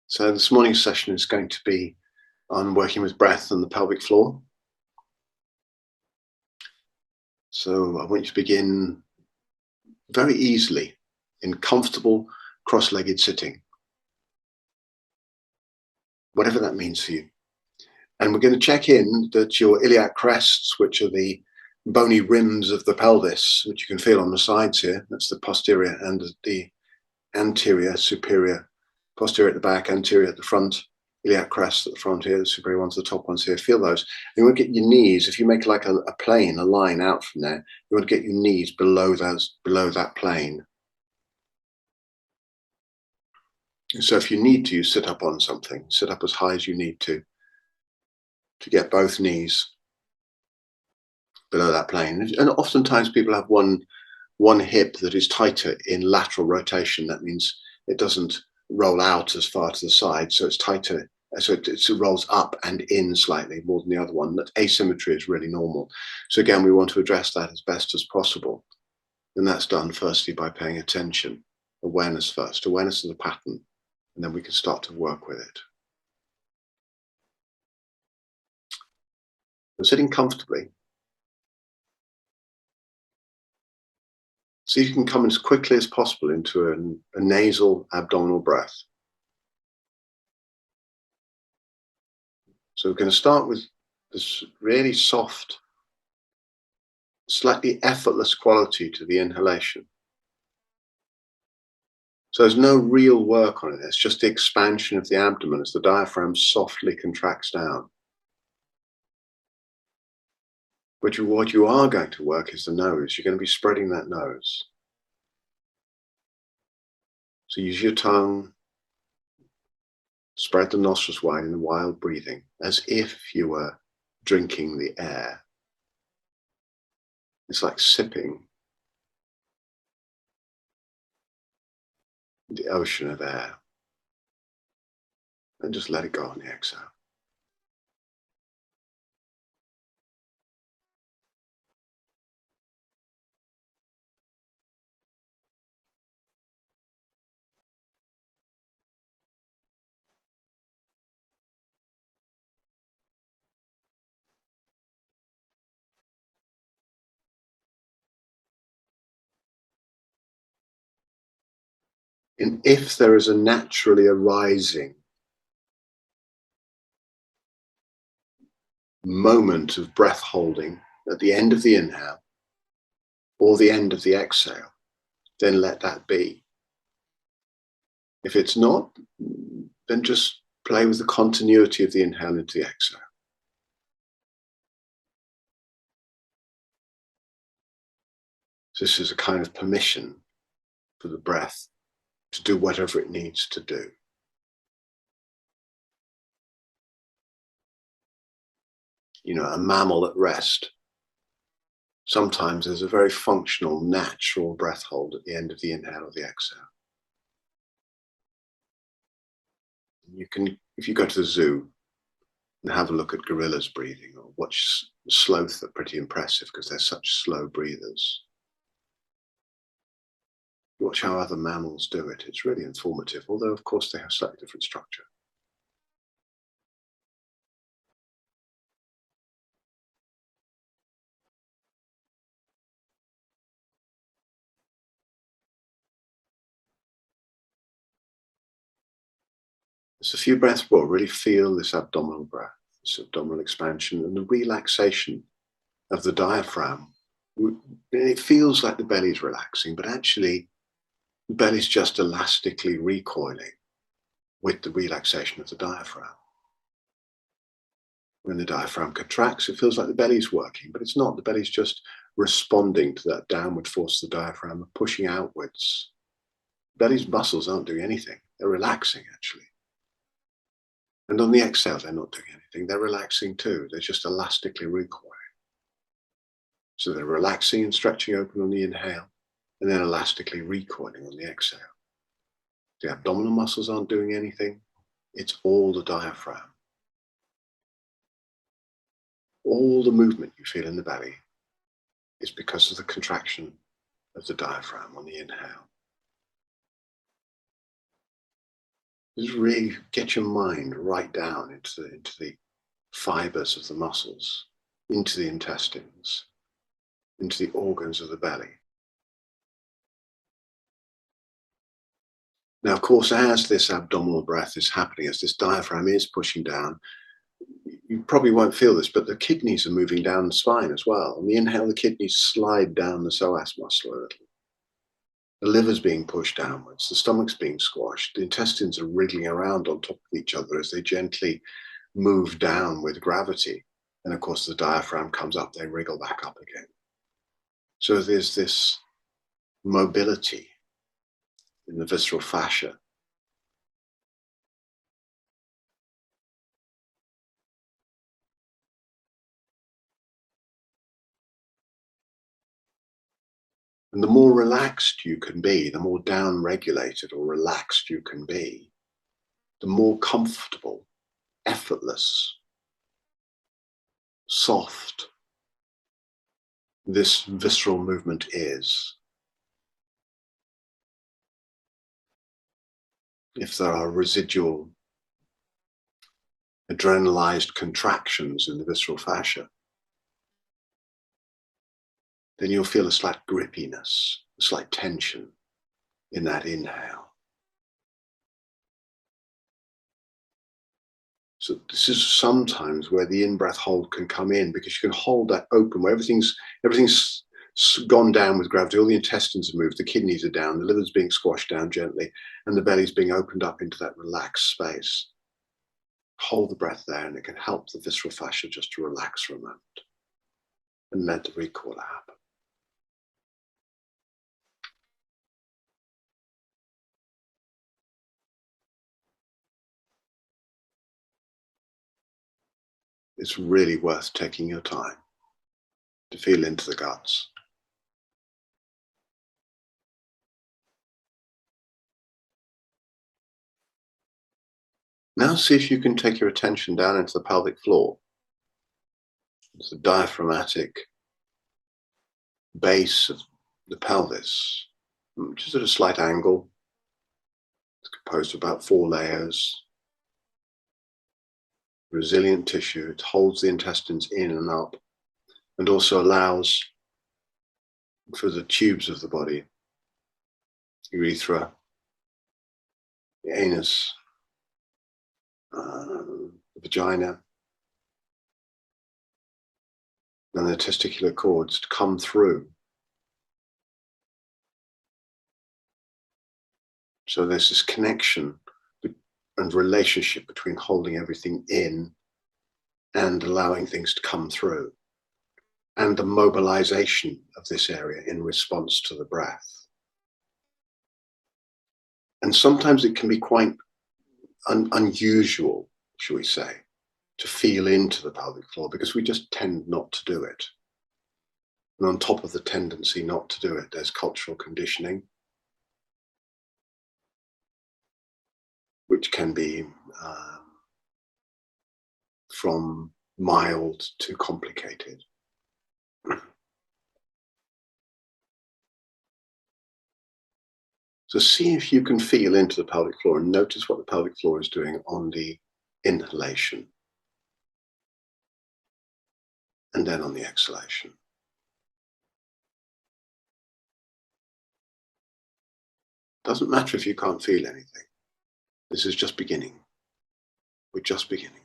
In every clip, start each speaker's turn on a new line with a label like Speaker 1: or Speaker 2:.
Speaker 1: So this morning's session is going to be on working with breath and the pelvic floor. So I want you to begin very easily in comfortable cross-legged sitting, whatever that means for you. And we're going to check in that your iliac crests, which are the bony rims of the pelvis, which you can feel on the sides here, that's the posterior and the anterior, superior, posterior at the back, anterior at the front, iliac crest at the front here, the superior ones, the top ones here, feel those. And you want to get your knees, if you make like a plane, a line out from there, you want to get your knees below that plane. So if you need to, you sit up on something, sit up as high as you need to get both knees below that plane. And oftentimes people have one hip that is tighter in lateral rotation. That means it doesn't roll out as far to the side, so it's tighter, so it rolls up and in slightly more than the other one. That asymmetry is really normal. So again, we want to address that as best as possible, and that's done firstly by paying attention, awareness first, awareness of the pattern, and then we can start to work with it. So sitting comfortably, see if you can come as quickly as possible into a nasal abdominal breath. So we're going to start with this really soft, slightly effortless quality to the inhalation. So there's no real work on it. It's just the expansion of the abdomen as the diaphragm softly contracts down. But what you are going to work is the nose. You're going to be spreading that nose. So use your tongue, spread the nostrils wide in the wild breathing, as if you were drinking the air. It's like sipping the ocean of air. And just let it go on the exhale. And if there is a naturally arising moment of breath holding at the end of the inhale or the end of the exhale, then let that be. If it's not, then just play with the continuity of the inhale into the exhale. So this is a kind of permission for the breath to do whatever it needs to do. You know, a mammal at rest, sometimes there's a very functional, natural breath hold at the end of the inhale or the exhale. You can, if you go to the zoo and have a look at gorillas breathing, or watch sloth, are pretty impressive because they're such slow breathers. Watch how other mammals do it. It's really informative, although of course they have slightly different structure. Just a few breaths more. Really feel this abdominal breath, this abdominal expansion, and the relaxation of the diaphragm. It feels like the belly's relaxing, but actually the belly's just elastically recoiling with the relaxation of the diaphragm. When the diaphragm contracts, it feels like the belly's working, but it's not. The belly's just responding to that downward force of the diaphragm, pushing outwards. The belly's muscles aren't doing anything. They're relaxing, actually. And on the exhale, they're not doing anything. They're relaxing too. They're just elastically recoiling. So they're relaxing and stretching open on the inhale, and then elastically recoiling on the exhale. The abdominal muscles aren't doing anything. It's all the diaphragm. All the movement you feel in the belly is because of the contraction of the diaphragm on the inhale. Just really get your mind right down into the fibers of the muscles, into the intestines, into the organs of the belly. Now, of course, as this abdominal breath is happening, as this diaphragm is pushing down, you probably won't feel this, but the kidneys are moving down the spine as well. On the inhale, the kidneys slide down the psoas muscle a little. The liver's being pushed downwards, the stomach's being squashed, the intestines are wriggling around on top of each other as they gently move down with gravity. And of course, the diaphragm comes up, they wriggle back up again. So there's this mobility in the visceral fascia. And the more relaxed you can be, the more down-regulated or relaxed you can be, the more comfortable, effortless, soft this visceral movement is. If there are residual adrenalized contractions in the visceral fascia, then you'll feel a slight grippiness, a slight tension in that inhale. So this is sometimes where the in-breath hold can come in, because you can hold that open where everything's gone down with gravity. All the intestines are moved, the kidneys are down, the liver's being squashed down gently, and the belly's being opened up into that relaxed space. Hold the breath there, and it can help the visceral fascia just to relax for a moment and let the recall happen. It's really worth taking your time to feel into the guts. Now see if you can take your attention down into the pelvic floor. It's the diaphragmatic base of the pelvis, which is at a slight angle. It's composed of about 4 layers. Resilient tissue. It holds the intestines in and up, and also allows for the tubes of the body, urethra, the anus, the vagina, and the testicular cords to come through. So there's this connection and relationship between holding everything in and allowing things to come through, and the mobilization of this area in response to the breath. And sometimes it can be quite unusual, shall we say, to feel into the pelvic floor, because we just tend not to do it. And on top of the tendency not to do it, there's cultural conditioning, which can be from mild to complicated. So see if you can feel into the pelvic floor and notice what the pelvic floor is doing on the inhalation, and then on the exhalation. Doesn't matter if you can't feel anything. This is just beginning. We're just beginning.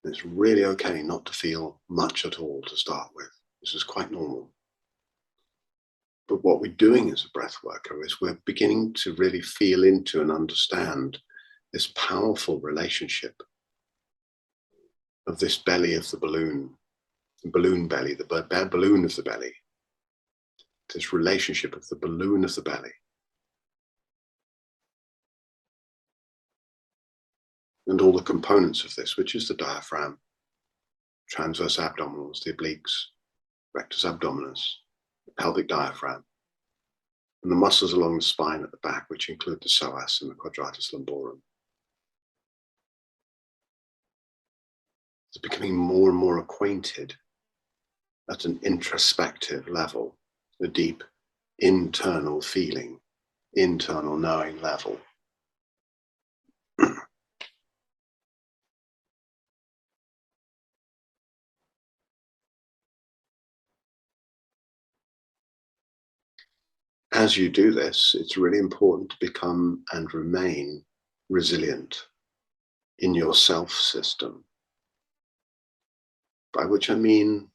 Speaker 1: It's really okay not to feel much at all to start with. This is quite normal. But what we're doing as a breath worker is we're beginning to really feel into and understand this powerful relationship of this belly of the balloon belly, the balloon of the belly, this relationship of the balloon of the belly and all the components of this, which is the diaphragm, transverse abdominals, the obliques, rectus abdominis, the pelvic diaphragm, and the muscles along the spine at the back, which include the psoas and the quadratus lumborum. It's becoming more and more acquainted at an introspective level, a deep internal feeling, internal knowing level as you do this, it's really important to become and remain resilient in your self system, by which I mean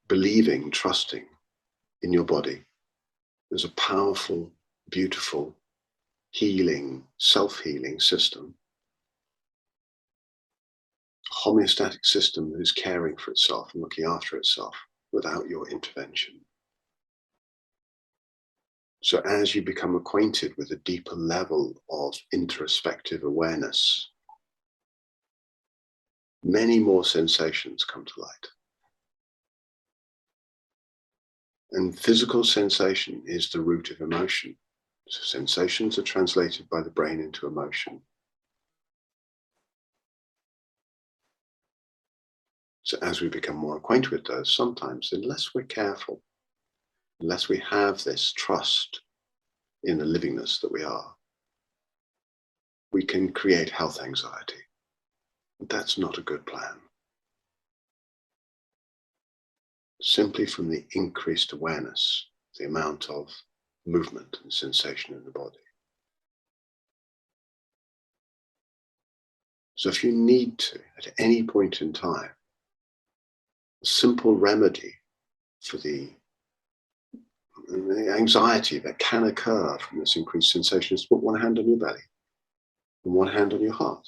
Speaker 1: believing, trusting in your body. There's a powerful, beautiful, healing, self-healing system, a homeostatic system that is caring for itself and looking after itself without your intervention. So as you become acquainted with a deeper level of introspective awareness, many more sensations come to light. And physical sensation is the root of emotion. So sensations are translated by the brain into emotion. So as we become more acquainted with those, sometimes, unless we're careful, unless we have this trust in the livingness that we are, we can create health anxiety. That's not a good plan. Simply from the increased awareness, the amount of movement and sensation in the body. So if you need to, at any point in time, a simple remedy for the anxiety that can occur from this increased sensation is to put one hand on your belly and one hand on your heart.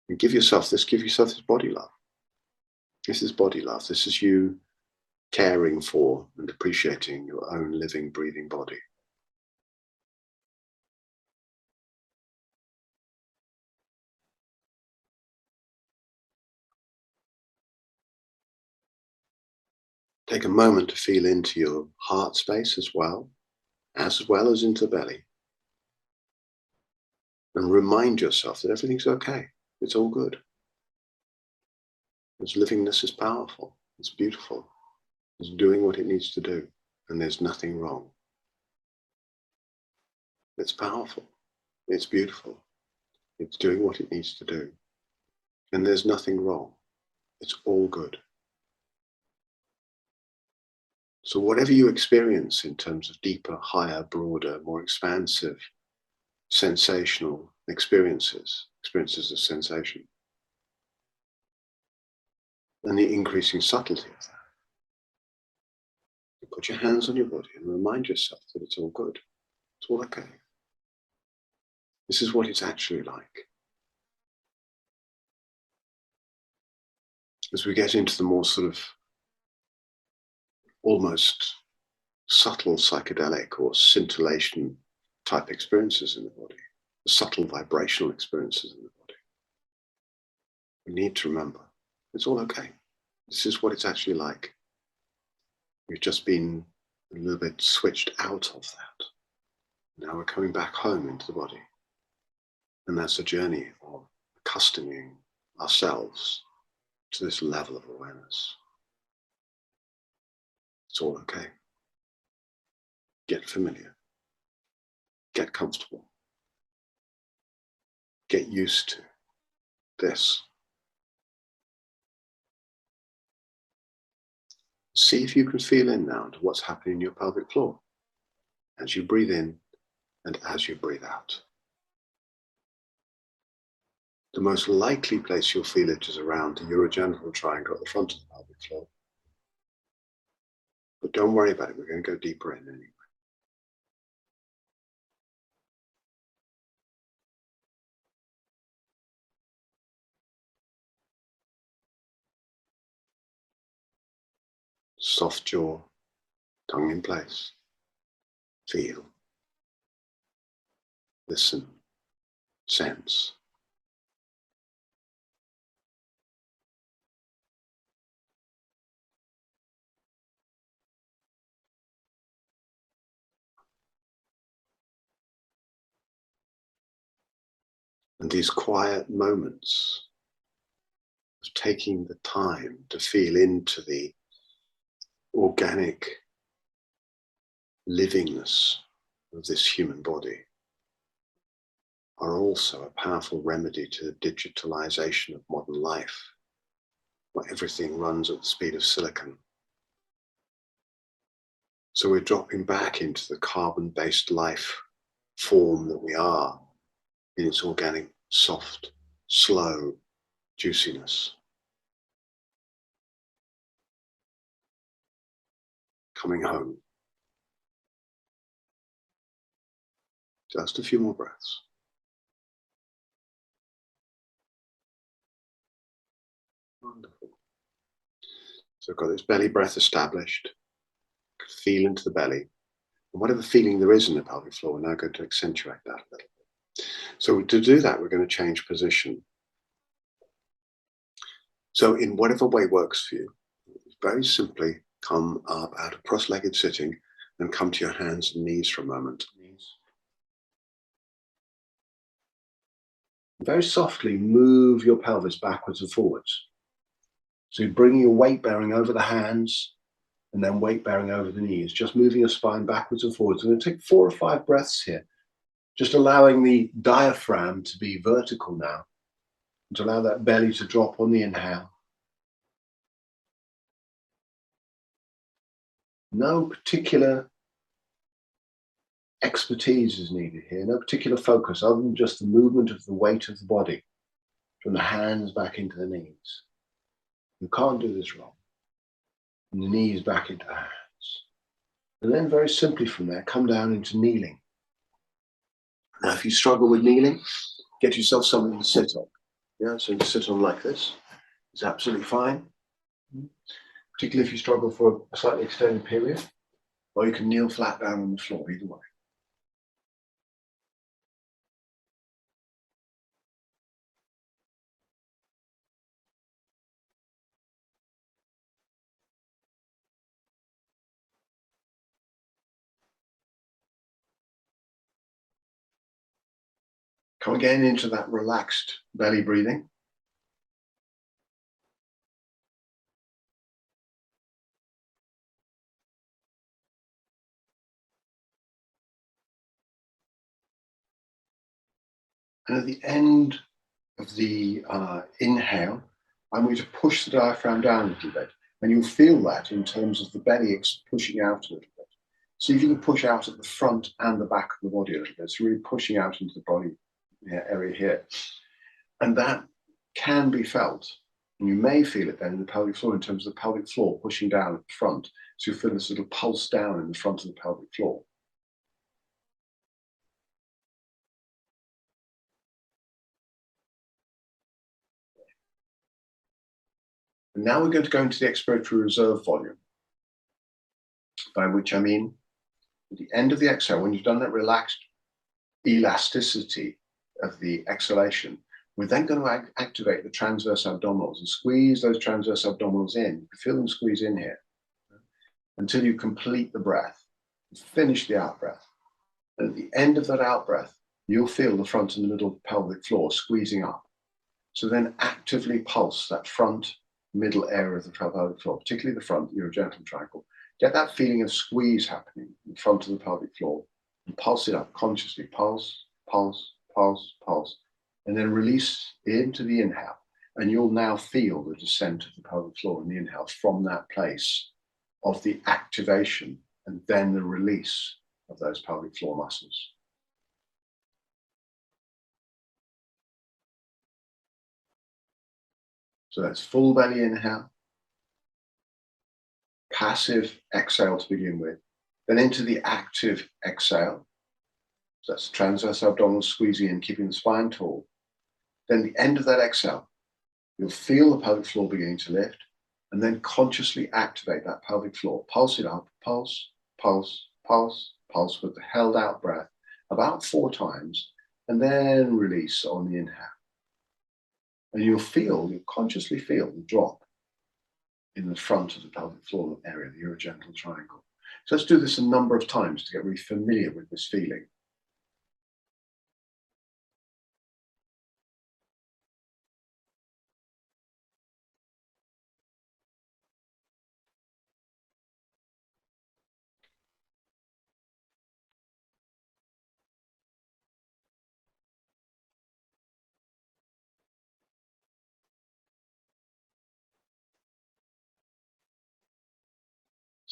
Speaker 1: And give yourself this body love. This is body love. This is you caring for and appreciating your own living, breathing body. Take a moment to feel into your heart space as well as into the belly. And remind yourself that everything's okay. It's all good. This livingness is powerful. It's beautiful. It's doing what it needs to do. And there's nothing wrong. It's powerful. It's beautiful. It's doing what it needs to do. And there's nothing wrong. It's all good. So whatever you experience in terms of deeper, higher, broader, more expansive, sensational experiences of sensation, and the increasing subtlety of that, you put your hands on your body and remind yourself that it's all good. It's all okay. This is what it's actually like. As we get into the more sort of almost subtle psychedelic or scintillation type experiences in the body, the subtle vibrational experiences in the body, we need to remember it's all okay. This is what it's actually like. We've just been a little bit switched out of that. Now we're coming back home into the body. And that's a journey of accustoming ourselves to this level of awareness. It's all okay. Get familiar. Get comfortable. Get used to this. See if you can feel in now to what's happening in your pelvic floor as you breathe in and as you breathe out. The most likely place you'll feel it is around the urogenital triangle at the front of the pelvic floor. But don't worry about it, we're going to go deeper in anyway. Soft jaw, tongue in place. Feel, listen, sense. And these quiet moments of taking the time to feel into the organic livingness of this human body are are also a powerful remedy to the digitalization of modern life, where everything runs at the speed of silicon. So we're dropping back into the carbon-based life form that we are, in its organic, soft, slow juiciness. Coming home. Just a few more breaths. Wonderful. So I've got this belly breath established. Feel into the belly. And whatever feeling there is in the pelvic floor, we're now going to accentuate that a little bit. So to do that, we're going to change position. So in whatever way works for you, very simply come up out of cross-legged sitting and come to your hands and knees for a moment. Very softly move your pelvis backwards and forwards. So you're bringing your weight bearing over the hands and then weight bearing over the knees, just moving your spine backwards and forwards. We're going to take 4 or 5 breaths here, just allowing the diaphragm to be vertical now, and to allow that belly to drop on the inhale. No particular expertise is needed here, no particular focus other than just the movement of the weight of the body from the hands back into the knees. You can't do this wrong. And the knees back into the hands. And then very simply from there, come down into kneeling. Now, if you struggle with kneeling, get yourself something to sit on. Yeah, so to sit on like this is absolutely fine. Particularly if you struggle for a slightly extended period, or you can kneel flat down on the floor, either way. Come again into that relaxed belly breathing. And at the end of the inhale, I'm going to push the diaphragm down a little bit. And you'll feel that in terms of the belly pushing out a little bit. See if you can push out at the front and the back of the body a little bit. So really pushing out into the body area here. And that can be felt. And you may feel it then in the pelvic floor in terms of the pelvic floor pushing down at the front. So you feel this little pulse down in the front of the pelvic floor. And now we're going to go into the expiratory reserve volume, by which I mean at the end of the exhale, when you've done that relaxed elasticity of the exhalation, we're then going to activate the transverse abdominals and squeeze those transverse abdominals in. You can feel them squeeze in here until you complete the breath, finish the out breath. And at the end of that out breath, you'll feel the front and the middle pelvic floor squeezing up. So then actively pulse that front, middle area of the pelvic floor, particularly the front, urogenital triangle. Get that feeling of squeeze happening in front of the pelvic floor and pulse it up consciously. Pulse, pulse, pulse, pulse, and then release into the inhale. And you'll now feel the descent of the pelvic floor in the inhale from that place of the activation and then the release of those pelvic floor muscles. So that's full belly inhale, passive exhale to begin with, then into the active exhale. So that's transverse abdominal squeezing in, keeping the spine tall. Then the end of that exhale, you'll feel the pelvic floor beginning to lift, and then consciously activate that pelvic floor. Pulse it up, pulse, pulse, pulse, pulse with the held out breath about 4 times, and then release on the inhale. And you'll consciously feel the drop in the front of the pelvic floor area, the urogenital triangle. So let's do this a number of times to get really familiar with this feeling.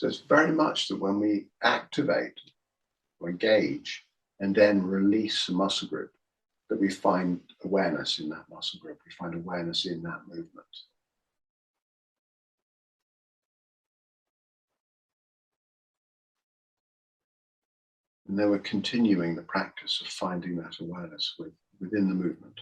Speaker 1: So it's very much that when we activate or engage and then release a muscle group, that we find awareness in that muscle group, we find awareness in that movement. And then we're continuing the practice of finding that awareness within the movement.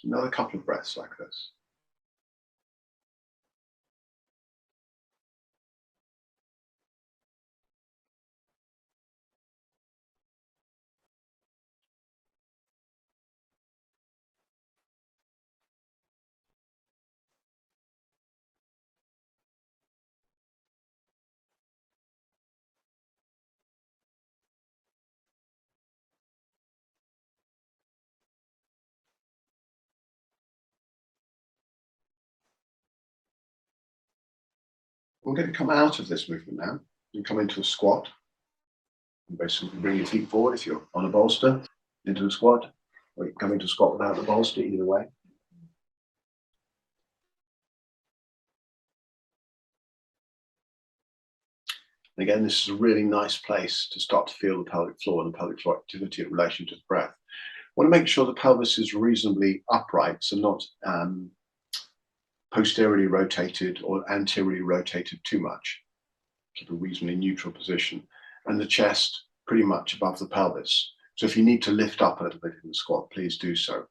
Speaker 1: Another couple of breaths like this. We're going to come out of this movement now and come into a squat. You basically bring your feet forward if you're on a bolster, into a squat, or you come into a squat without the bolster, either way. And again, this is a really nice place to start to feel the pelvic floor and the pelvic floor activity in relation to the breath. I want to make sure the pelvis is reasonably upright, so not posteriorly rotated or anteriorly rotated too much. Keep a reasonably neutral position. And the chest pretty much above the pelvis. So if you need to lift up a little bit in the squat, please do so.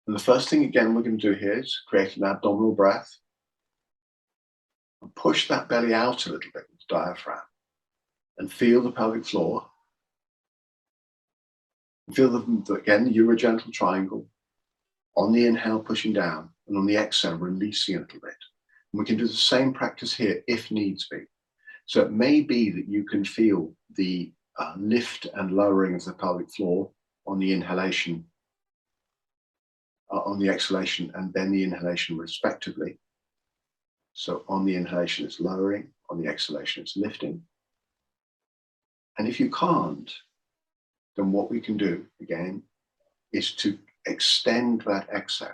Speaker 1: And the first thing, again, we're going to do here is create an abdominal breath. And push that belly out a little bit with the diaphragm. And feel the pelvic floor. And feel, again, the urogenital triangle. On the inhale, pushing down. And on the exhale, releasing a little bit. And we can do the same practice here if needs be. So it may be that you can feel the lift and lowering of the pelvic floor on the inhalation, on the exhalation, and then the inhalation respectively. So on the inhalation, it's lowering. On the exhalation, it's lifting. And if you can't, then what we can do, again, is to extend that exhale.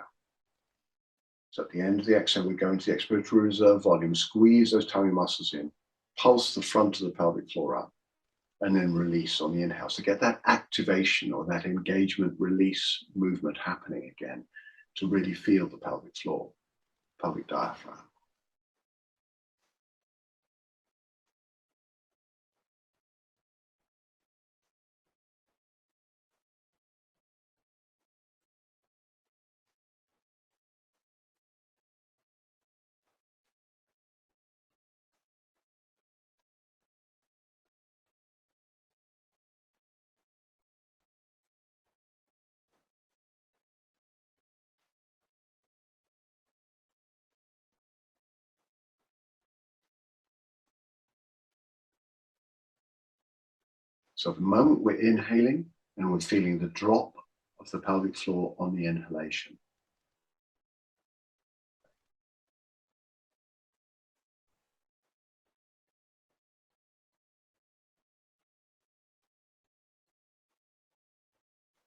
Speaker 1: So at the end of the exhale, we go into the expiratory reserve volume, squeeze those tummy muscles in, pulse the front of the pelvic floor up, and then release on the inhale. So get that activation or that engagement release movement happening again to really feel the pelvic floor, pelvic diaphragm. So at the moment we're inhaling and we're feeling the drop of the pelvic floor on the inhalation.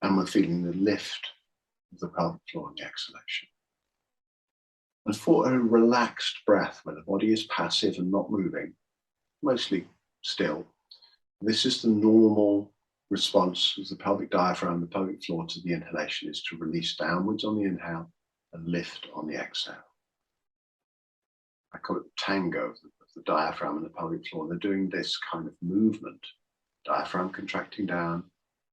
Speaker 1: And we're feeling the lift of the pelvic floor on the exhalation. And for a relaxed breath where the body is passive and not moving, mostly still, this is the normal response of the pelvic diaphragm, the pelvic floor to the inhalation, is to release downwards on the inhale and lift on the exhale. I call it the tango of the diaphragm and the pelvic floor. They're doing this kind of movement. Diaphragm contracting down,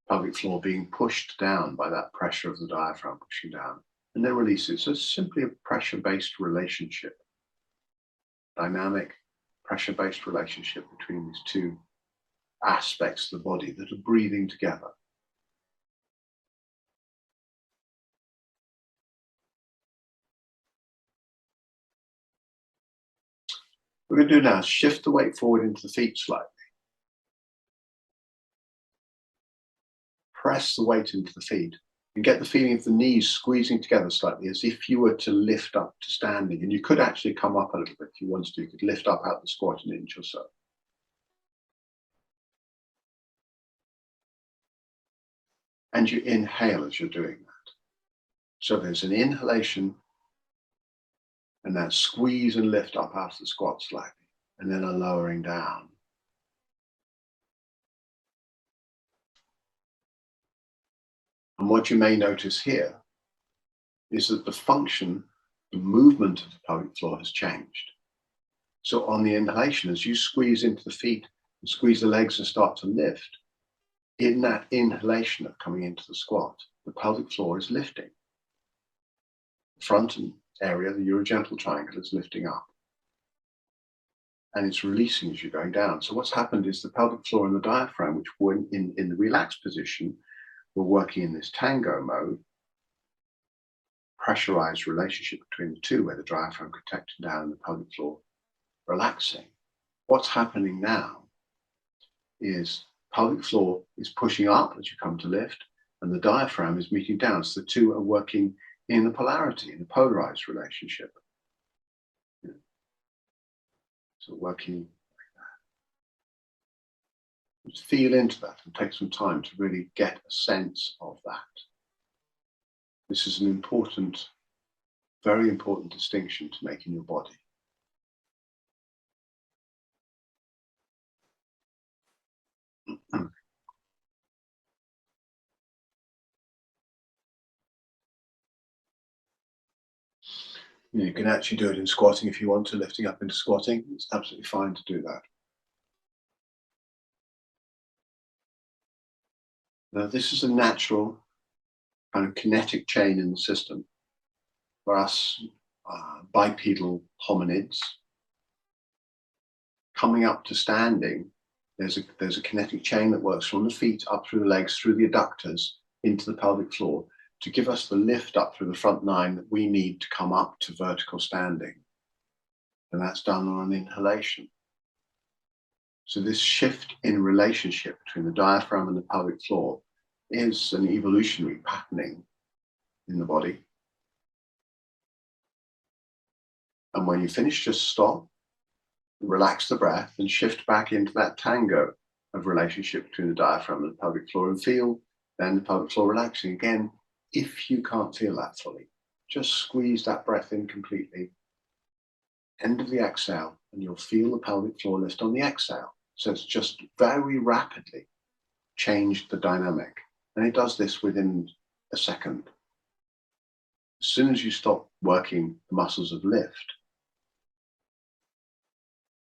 Speaker 1: pelvic floor being pushed down by that pressure of the diaphragm pushing down, and then release it. So it's simply a pressure-based relationship, dynamic pressure-based relationship between these two aspects of the body that are breathing together. What we're going to do now is shift the weight forward into the feet slightly. Press the weight into the feet and get the feeling of the knees squeezing together slightly as if you were to lift up to standing. And you could actually come up a little bit if you wanted to. You could lift up out the squat an inch or so. And you inhale as you're doing that. So there's an inhalation and that squeeze and lift up out of the squat slightly, and then a lowering down. And what you may notice here is that the function, the movement of the pelvic floor has changed. So on the inhalation, as you squeeze into the feet and squeeze the legs and start to lift, in that inhalation of coming into the squat, the pelvic floor is lifting. The front area, the urogenital triangle, is lifting up. And it's releasing as you're going down. So what's happened is the pelvic floor and the diaphragm, which were in the relaxed position, were working in this tango mode, pressurized relationship between the two, where the diaphragm contracting down and the pelvic floor relaxing. What's happening now is pelvic floor is pushing up as you come to lift, and the diaphragm is meeting down. So the two are working in a polarity, in a polarized relationship. So working like that. Just feel into that and take some time to really get a sense of that. This is an important, very important distinction to make in your body. You can actually do it in squatting if you want to, lifting up into squatting. It's absolutely fine to do that. Now, this is a natural kind of kinetic chain in the system. For us bipedal hominids, coming up to standing, there's a kinetic chain that works from the feet up through the legs, through the adductors, into the pelvic floor, to give us the lift up through the front nine that we need to come up to vertical standing. And that's done on an inhalation. So this shift in relationship between the diaphragm and the pelvic floor is an evolutionary patterning in the body. And when you finish, just stop, relax the breath, and shift back into that tango of relationship between the diaphragm and the pelvic floor, and feel then the pelvic floor relaxing again. If you can't feel that fully, just squeeze that breath in completely. End of the exhale, and you'll feel the pelvic floor lift on the exhale. So it's just very rapidly changed the dynamic. And it does this within a second. As soon as you stop working the muscles of lift,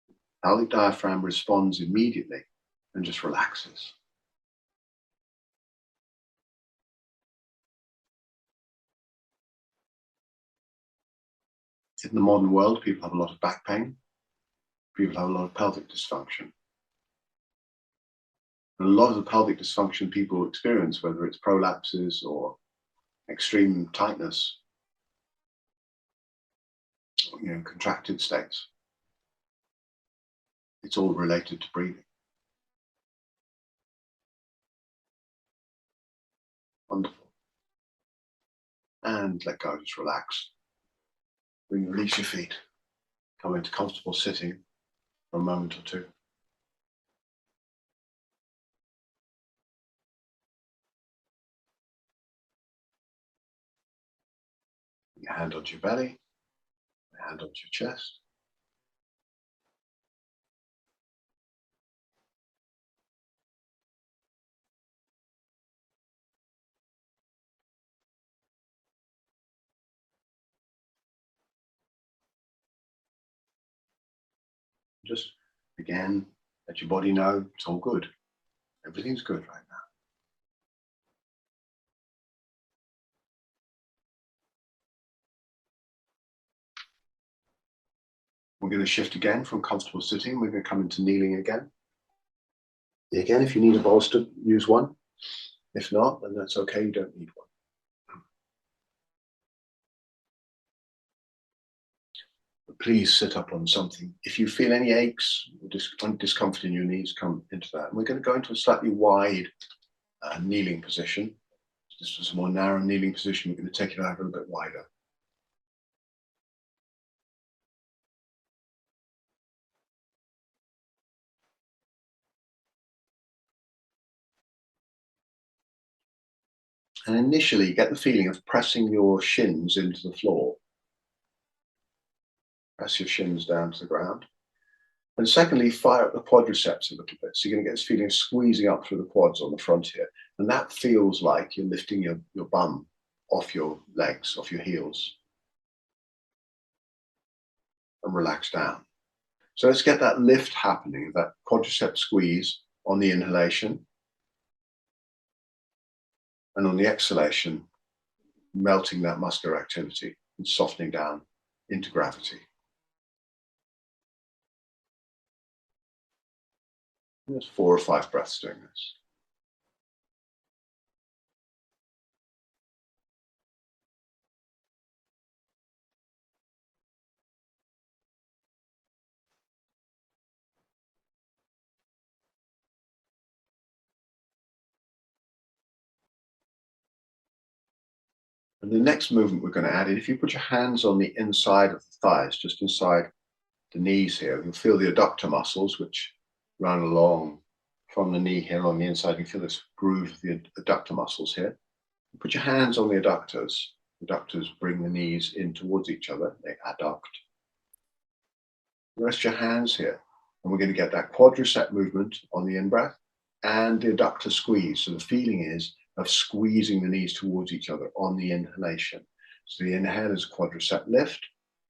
Speaker 1: the pelvic diaphragm responds immediately and just relaxes. In the modern world, people have a lot of back pain. People have a lot of pelvic dysfunction. And a lot of the pelvic dysfunction people experience, whether it's prolapses or extreme tightness, contracted states, it's all related to breathing. Wonderful. And let go, just relax. Release your feet. Come into comfortable sitting for a moment or two. Your hand onto your belly, your hand onto your chest. Just, again, let your body know it's all good. Everything's good right now. We're going to shift again from comfortable sitting. We're going to come into kneeling again. Again, if you need a bolster, use one. If not, then that's okay, you don't need one. please sit up on something. If you feel any aches or discomfort in your knees, come into that. And we're going to go into a slightly wide kneeling position. This was a more narrow kneeling position. We're going to take it out a little bit wider. And initially, get the feeling of pressing your shins into the floor. Press your shins down to the ground. And secondly, fire up the quadriceps a little bit. So you're going to get this feeling of squeezing up through the quads on the front here. And that feels like you're lifting your bum off your legs, off your heels. And relax down. So let's get that lift happening, that quadricep squeeze on the inhalation. And on the exhalation, melting that muscular activity and softening down into gravity. There's 4 or 5 breaths doing this. And the next movement we're going to add in, if you put your hands on the inside of the thighs, just inside the knees here, you'll feel the adductor muscles, which run along from the knee here on the inside. You feel this groove of the adductor muscles here. Put your hands on the adductors. Adductors bring the knees in towards each other. They adduct. Rest your hands here. And we're going to get that quadricep movement on the in-breath and the adductor squeeze. So the feeling is of squeezing the knees towards each other on the inhalation. So the inhale is quadricep lift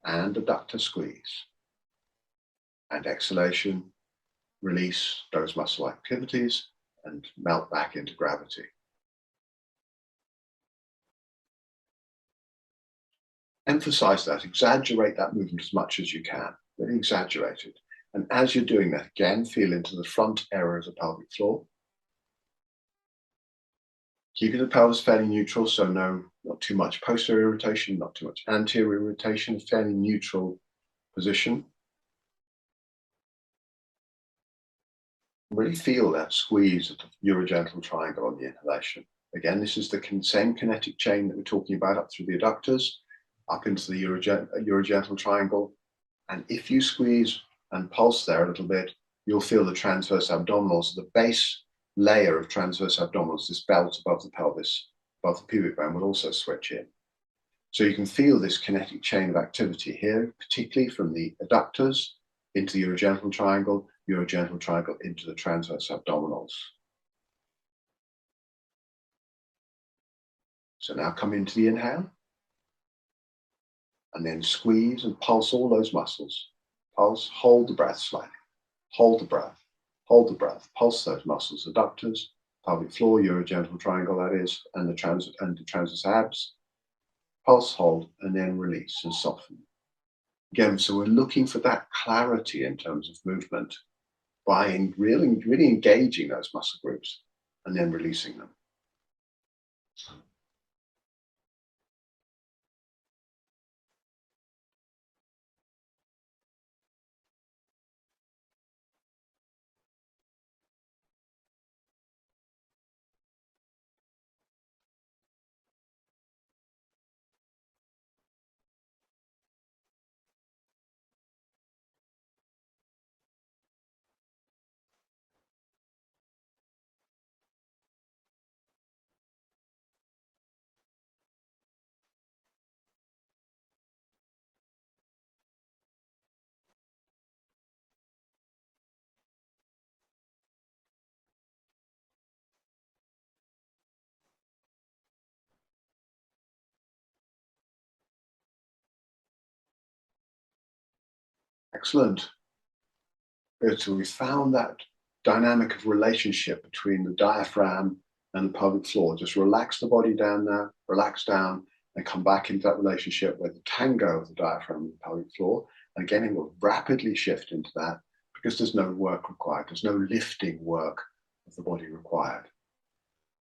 Speaker 1: and adductor squeeze. And exhalation, release those muscle activities and melt back into gravity. Emphasize that, exaggerate that movement as much as you can, really exaggerate it. And as you're doing that, again, feel into the front area of the pelvic floor. Keeping the pelvis fairly neutral, so not too much posterior rotation, not too much anterior rotation, fairly neutral position. Really feel that squeeze of the urogenital triangle on the inhalation. Again, this is the same kinetic chain that we're talking about up through the adductors, up into the urogenital triangle. And if you squeeze and pulse there a little bit, you'll feel the transverse abdominals, the base layer of transverse abdominals, this belt above the pelvis, above the pubic bone, will also switch in. So you can feel this kinetic chain of activity here, particularly from the adductors into the urogenital triangle into the transverse abdominals. So now come into the inhale, and then squeeze and pulse all those muscles. Pulse, hold the breath slightly. Hold the breath, hold the breath. Pulse those muscles, adductors, pelvic floor, urogenital triangle that is, and the transverse abs. Pulse, hold, and then release and soften. Again, so we're looking for that clarity in terms of movement by really engaging those muscle groups and then releasing them. Excellent. Good. So we found that dynamic of relationship between the diaphragm and the pelvic floor. Just relax the body down there, relax down, and come back into that relationship with the tango of the diaphragm and the pelvic floor. And again, it will rapidly shift into that because there's no work required. There's no lifting work of the body required.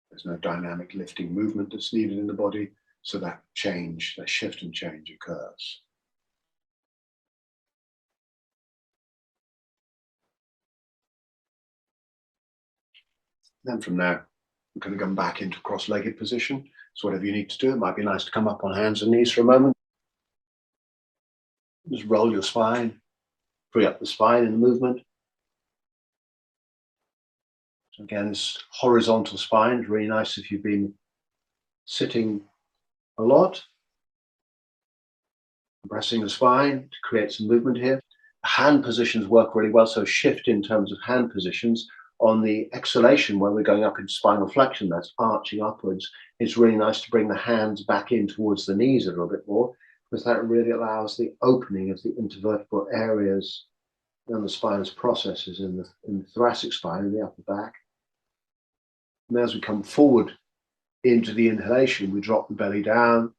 Speaker 1: There's no dynamic lifting movement that's needed in the body. So that change, that shift and change occurs. Then from there, we're going to come back into cross-legged position. So whatever you need to do, it might be nice to come up on hands and knees for a moment. Just roll your spine, free up the spine in the movement. So again, this horizontal spine is really nice if you've been sitting a lot. Compressing the spine to create some movement here. Hand positions work really well, so shift in terms of hand positions. On the exhalation, when we're going up into spinal flexion, that's arching upwards, it's really nice to bring the hands back in towards the knees a little bit more, because that really allows the opening of the intervertebral areas and the spinous processes in the thoracic spine and the upper back. And as we come forward into the inhalation, we drop the belly down,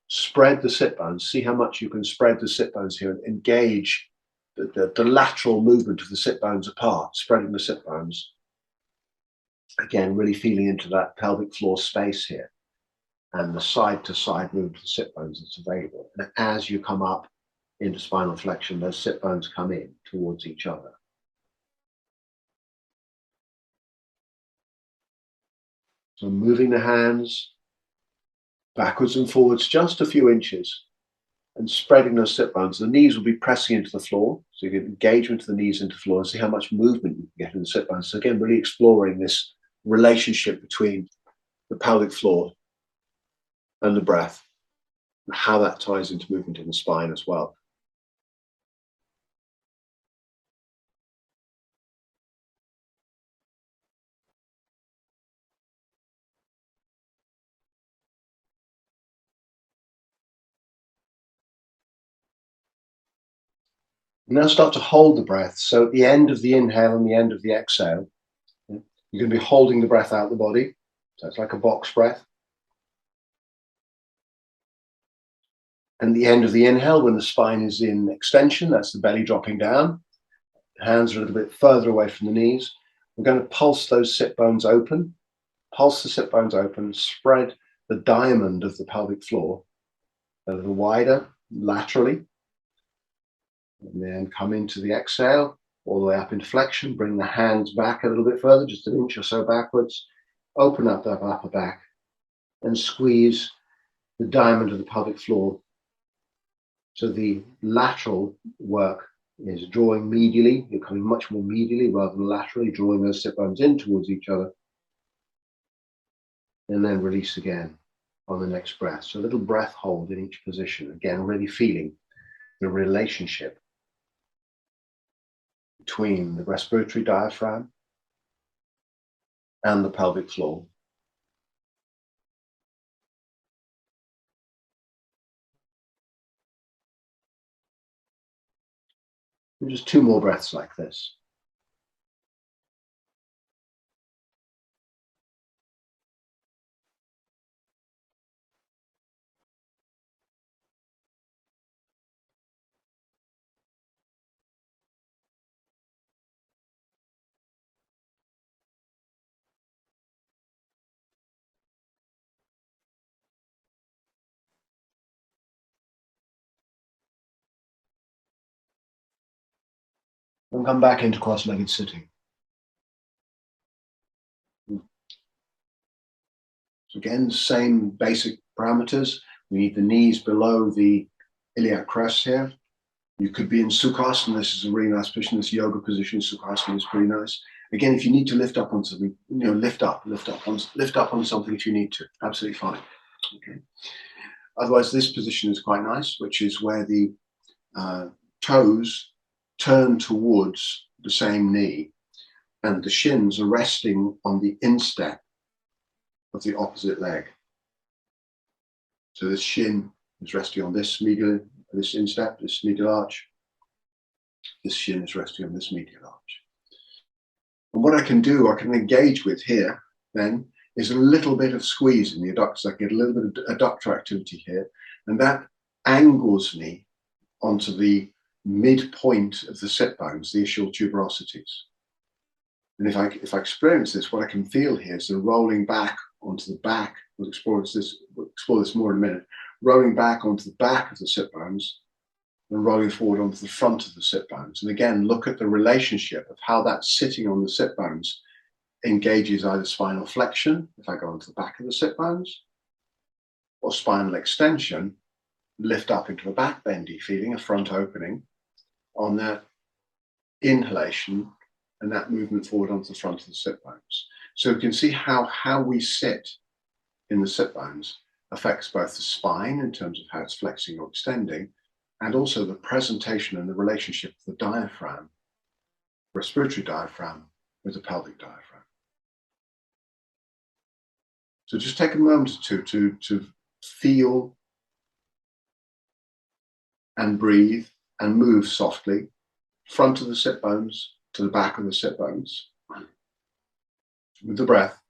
Speaker 1: spread the sit bones. See how much you can spread the sit bones here and engage the lateral movement of the sit bones apart, spreading the sit bones. Again, really feeling into that pelvic floor space here and the side to side movement of the sit bones that's available. And as you come up into spinal flexion, those sit bones come in towards each other. So moving the hands backwards and forwards just a few inches and spreading those sit bones. The knees will be pressing into the floor, so you get engagement of the knees into the floor and see how much movement you can get in the sit bones. So again, really exploring this relationship between the pelvic floor and the breath and how that ties into movement in the spine as well. Now start to hold the breath. So at the end of the inhale and the end of the exhale, you're going to be holding the breath out of the body. So it's like a box breath. And the end of the inhale, when the spine is in extension, that's the belly dropping down. Hands are a little bit further away from the knees. We're going to pulse those sit bones open. Pulse the sit bones open, spread the diamond of the pelvic floor a little wider laterally. And then come into the exhale, all the way up into flexion. Bring the hands back a little bit further, just an inch or so backwards. Open up that upper back and squeeze the diamond of the pelvic floor. So the lateral work is drawing medially. You're coming much more medially rather than laterally, drawing those sit bones in towards each other. And then release again on the next breath. So a little breath hold in each position. Again, really feeling the relationship between the respiratory diaphragm and the pelvic floor. And just two more breaths like this. And come back into cross-legged sitting. So again, same basic parameters. We need the knees below the iliac crest here. You could be in Sukhasana. This is a really nice position. This yoga position, Sukhasana, is pretty nice. Again, if you need to lift up on something, lift up on something if you need to. Absolutely fine. Okay. Otherwise, this position is quite nice, which is where the toes turn towards the same knee and the shins are resting on the instep of the opposite leg. So this shin is resting on this instep, this medial arch. This shin is resting on this medial arch. And what I can do, I can engage with here then, is a little bit of squeeze in the adductors. I get a little bit of adductor activity here, and that angles me onto the midpoint of the sit bones, the ischial tuberosities. And if I experience this, what I can feel here is the rolling back onto the back. We'll explore this more in a minute. Rolling back onto the back of the sit bones and rolling forward onto the front of the sit bones. And again, look at the relationship of how that sitting on the sit bones engages either spinal flexion, if I go onto the back of the sit bones, or spinal extension, lift up into a back bendy feeling, a front opening on the inhalation, and that movement forward onto the front of the sit bones. So you can see how we sit in the sit bones affects both the spine in terms of how it's flexing or extending, and also the presentation and the relationship of the diaphragm, respiratory diaphragm, with the pelvic diaphragm. So just take a moment or two to feel and breathe and move softly, front of the sit bones to the back of the sit bones, with the breath.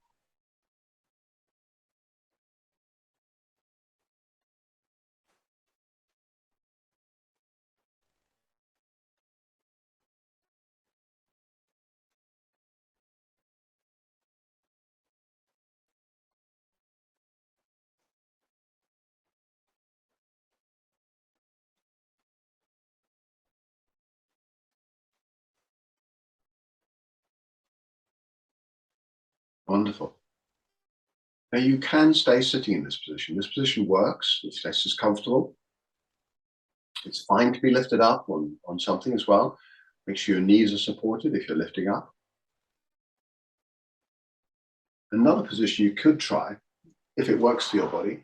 Speaker 1: Wonderful. Now you can stay sitting in this position. This position works if this is comfortable. It's fine to be lifted up on something as well. Make sure your knees are supported if you're lifting up. Another position you could try, if it works for your body,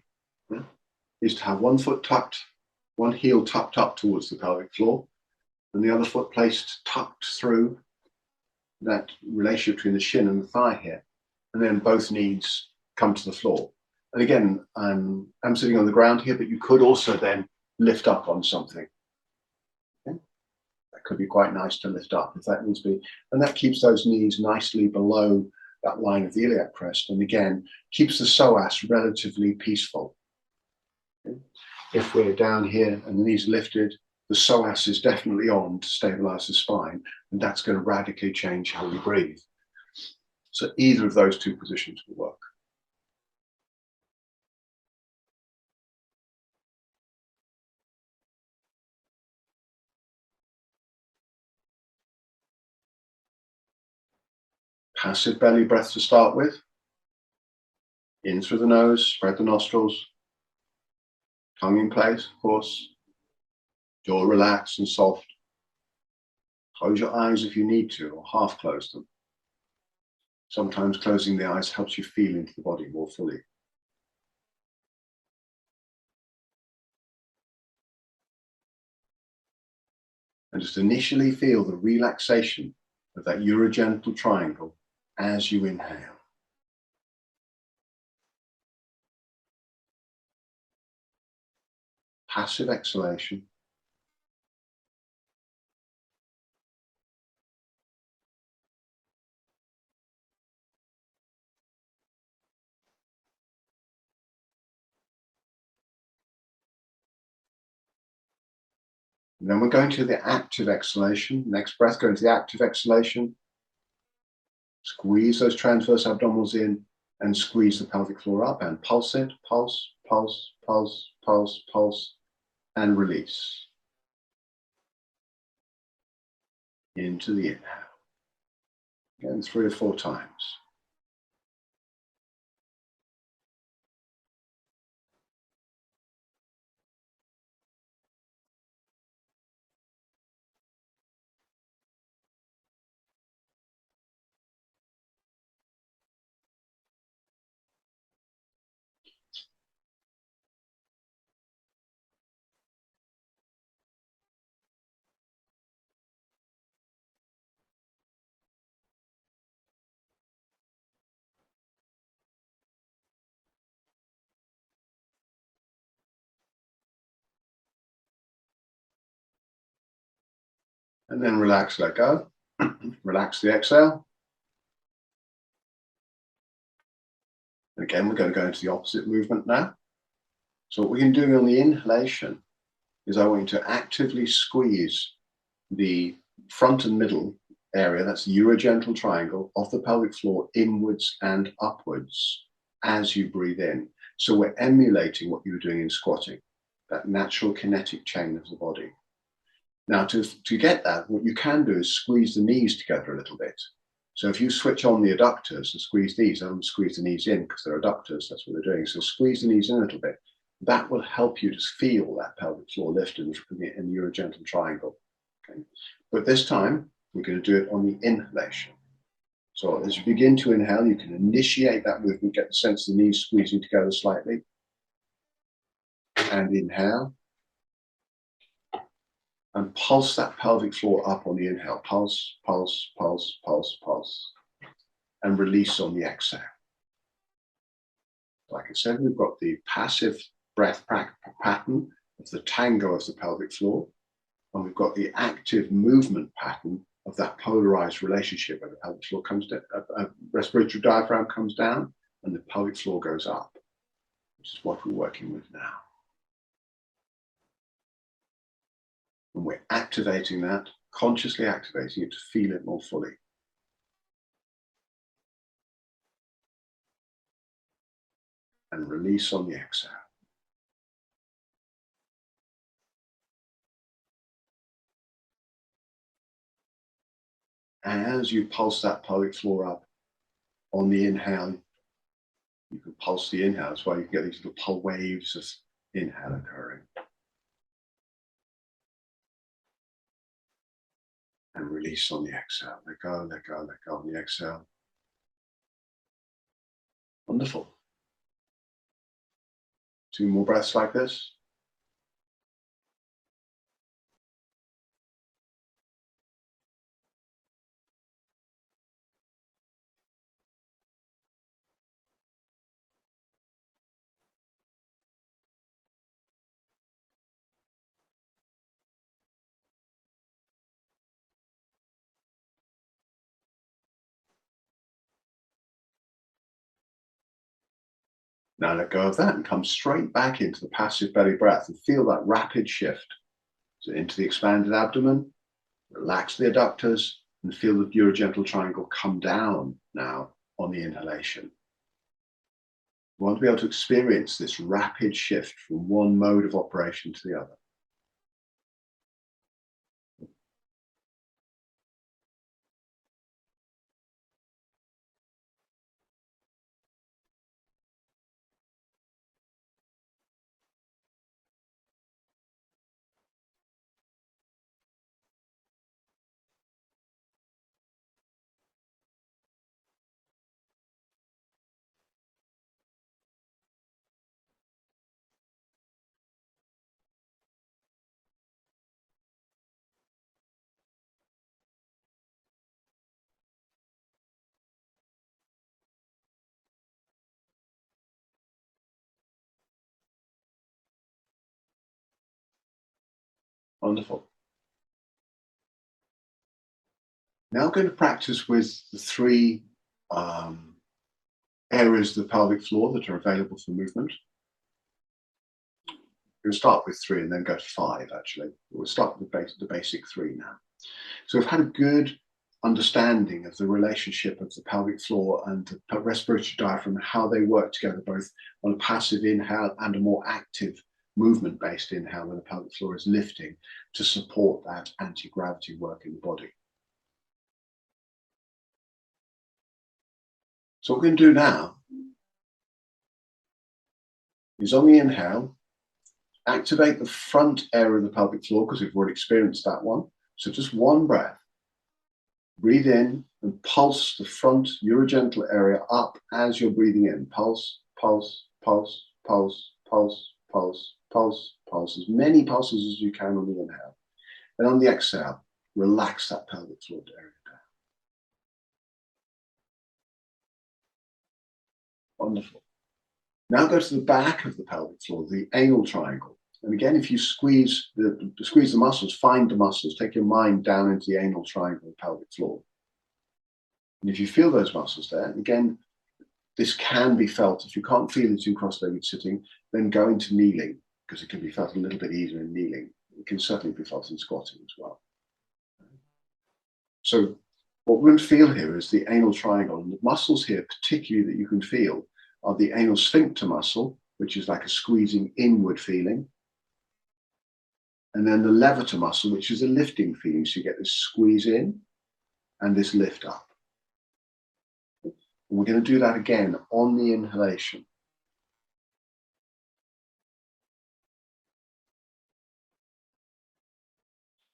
Speaker 1: is to have one foot tucked, one heel tucked up towards the pelvic floor, and the other foot placed tucked through that relationship between the shin and the thigh here. And then both knees come to the floor. And again, I'm sitting on the ground here, but you could also then lift up on something. Okay? That could be quite nice to lift up if that needs to be. And that keeps those knees nicely below that line of the iliac crest. And again, keeps the psoas relatively peaceful. Okay? If we're down here and the knees lifted, the psoas is definitely on to stabilize the spine. And that's going to radically change how we breathe. So either of those two positions will work. Passive belly breath to start with. In through the nose, spread the nostrils. Tongue in place, of course. Jaw relaxed and soft. Close your eyes if you need to, or half close them. Sometimes closing the eyes helps you feel into the body more fully. And just initially feel the relaxation of that urogenital triangle as you inhale. Passive exhalation. And then we're going to the active exhalation. Next breath, go into the active exhalation. Squeeze those transverse abdominals in and squeeze the pelvic floor up and pulse it. Pulse, pulse, pulse, pulse, pulse, and release. Into the inhale. Again, 3 or 4 times. And then relax, let go. Relax the exhale. And again, we're going to go into the opposite movement now. So what we can do on the inhalation is I want you to actively squeeze the front and middle area, that's the urogenital triangle, of the pelvic floor inwards and upwards as you breathe in. So we're emulating what you were doing in squatting, that natural kinetic chain of the body. Now, to get that, what you can do is squeeze the knees together a little bit. So if you switch on the adductors and squeeze these, don't squeeze the knees in because they're adductors, that's what they're doing. So squeeze the knees in a little bit. That will help you to feel that pelvic floor lift in the urogenital triangle. Okay? But this time, we're going to do it on the inhalation. So as you begin to inhale, you can initiate that movement, get the sense of the knees squeezing together slightly. And inhale. And pulse that pelvic floor up on the inhale. Pulse, pulse, pulse, pulse, pulse. And release on the exhale. Like I said, we've got the passive breath pattern of the tango of the pelvic floor. And we've got the active movement pattern of that polarized relationship where the pelvic floor comes down, respiratory diaphragm comes down, and the pelvic floor goes up, which is what we're working with now. And we're activating that, consciously activating it to feel it more fully. And release on the exhale. As you pulse that pelvic floor up on the inhale, you can pulse the inhale. That's why you can get these little pulse waves of inhale occurring. And release on the exhale. Let go, let go, let go on the exhale. Wonderful. 2 more breaths like this. Now let go of that and come straight back into the passive belly breath and feel that rapid shift. So into the expanded abdomen, relax the adductors, and feel the urogenital triangle come down now on the inhalation. We want to be able to experience this rapid shift from one mode of operation to the other. Wonderful. Now I'm going to practice with the 3 areas of the pelvic floor that are available for movement. We'll start with 3 and then go to 5, actually. We'll start with the basic 3 now. So we've had a good understanding of the relationship of the pelvic floor and the respiratory diaphragm, how they work together, both on a passive inhale and a more active movement-based inhale when the pelvic floor is lifting to support that anti-gravity work in the body. So what we're going to do now is on the inhale, activate the front area of the pelvic floor because we've already experienced that one. So just 1 breath. Breathe in and pulse the front urogenital area up as you're breathing in. Pulse, pulse, pulse, pulse, pulse, pulse, pulse, pulse. As many pulses as you can on the inhale. And on the exhale, relax that pelvic floor area down. Wonderful. Now go to the back of the pelvic floor, the anal triangle. And again, if you squeeze the muscles, find the muscles, take your mind down into the anal triangle of the pelvic floor. And if you feel those muscles there, again, this can be felt. If you can't feel it in cross-legged sitting, then go into kneeling, because it can be felt a little bit easier in kneeling. It can certainly be felt in squatting as well. So what we're going to feel here is the anal triangle. And the muscles here, particularly that you can feel, are the anal sphincter muscle, which is like a squeezing inward feeling. And then the levator muscle, which is a lifting feeling. So you get this squeeze in and this lift up. And we're going to do that again on the inhalation,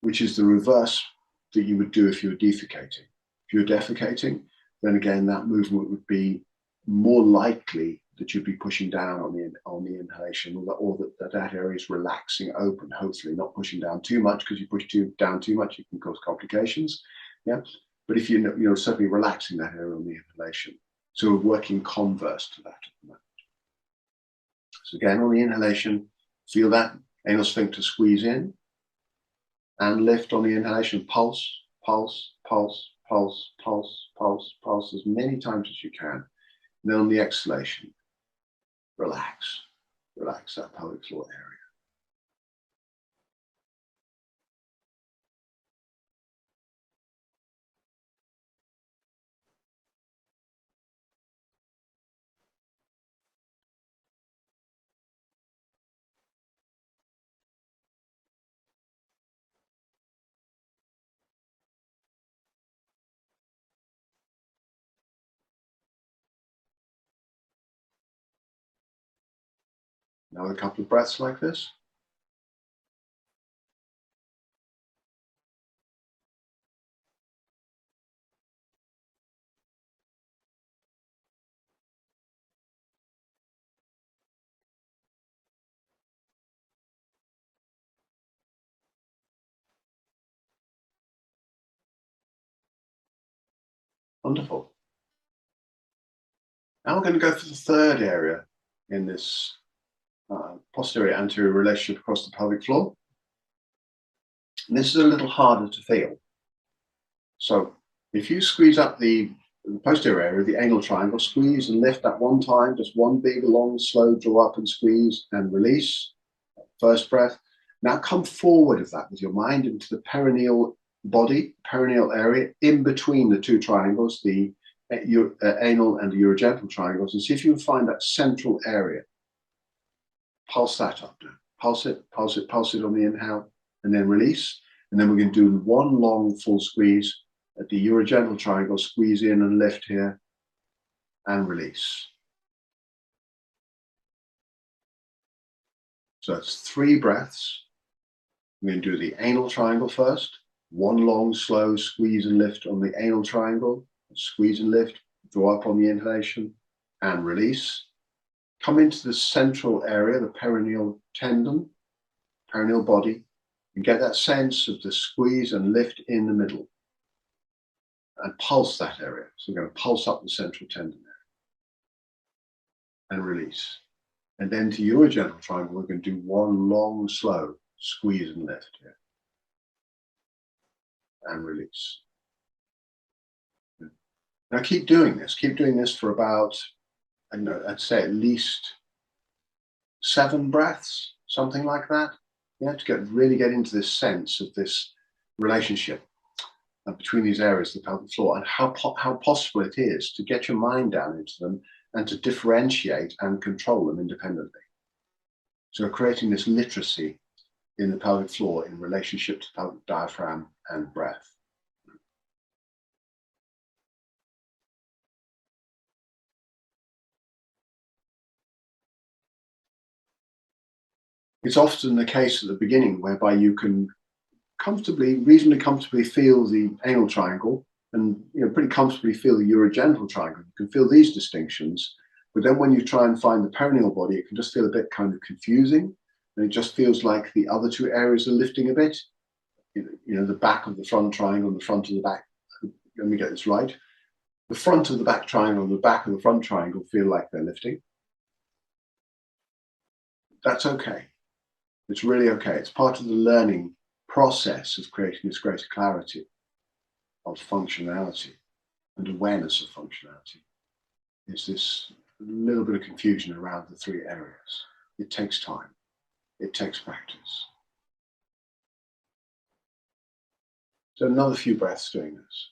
Speaker 1: which is the reverse that you would do if you were defecating. If you were defecating, then again, that movement would be more likely that you'd be pushing down on the inhalation, or that area is relaxing open, hopefully not pushing down too much, because you push down too much, it can cause complications. Yeah, but if you're certainly relaxing that area on the inhalation. So we're working converse to that at the moment. So again, on the inhalation, feel that anal sphincter squeeze in and lift on the inhalation. Pulse, pulse, pulse, pulse, pulse, pulse, pulse as many times as you can. And then on the exhalation, relax, relax that pelvic floor area. Now a couple of breaths like this. Wonderful. Now we're going to go for the third area in this posterior anterior relationship across the pelvic floor. And this is a little harder to feel. So if you squeeze up the posterior area, the anal triangle, squeeze and lift at one time, just one big, long, slow draw up and squeeze and release. First breath. Now come forward of that with your mind into the perineal body, perineal area, in between the two triangles, the anal and the urogenital triangles, and see if you can find that central area. Pulse that up now. Pulse it, pulse it, pulse it on the inhale, and then release. And then we're going to do one long full squeeze at the urogenital triangle, squeeze in and lift here, and release. So it's 3 breaths. We're going to do the anal triangle first. One long, slow squeeze and lift on the anal triangle. Squeeze and lift, draw up on the inhalation, and release. Come into the central area, the perineal tendon, perineal body, and get that sense of the squeeze and lift in the middle. And pulse that area. So we're going to pulse up the central tendon there. And release. And then to urogenital triangle, we're going to do one long, slow squeeze and lift here. And release. Now keep doing this. Keep doing this for about, I don't know, I'd say at least 7 breaths, something like that. Yeah, to really get into this sense of this relationship between these areas of the pelvic floor, and how possible it is to get your mind down into them and to differentiate and control them independently. So creating this literacy in the pelvic floor in relationship to pelvic diaphragm and breath. It's often the case at the beginning whereby you can reasonably comfortably feel the anal triangle, and pretty comfortably feel the urogenital triangle. You can feel these distinctions, but then when you try and find the perineal body, it can just feel a bit kind of confusing, and it just feels like the other 2 areas are lifting a bit. The back of the front triangle and the front of the back. Let me get this right. The front of the back triangle and the back of the front triangle feel like they're lifting. That's okay. It's really okay. It's part of the learning process of creating this greater clarity of functionality and awareness of functionality. Is this little bit of confusion around the 3 areas. It takes time. It takes practice. So another few breaths doing this.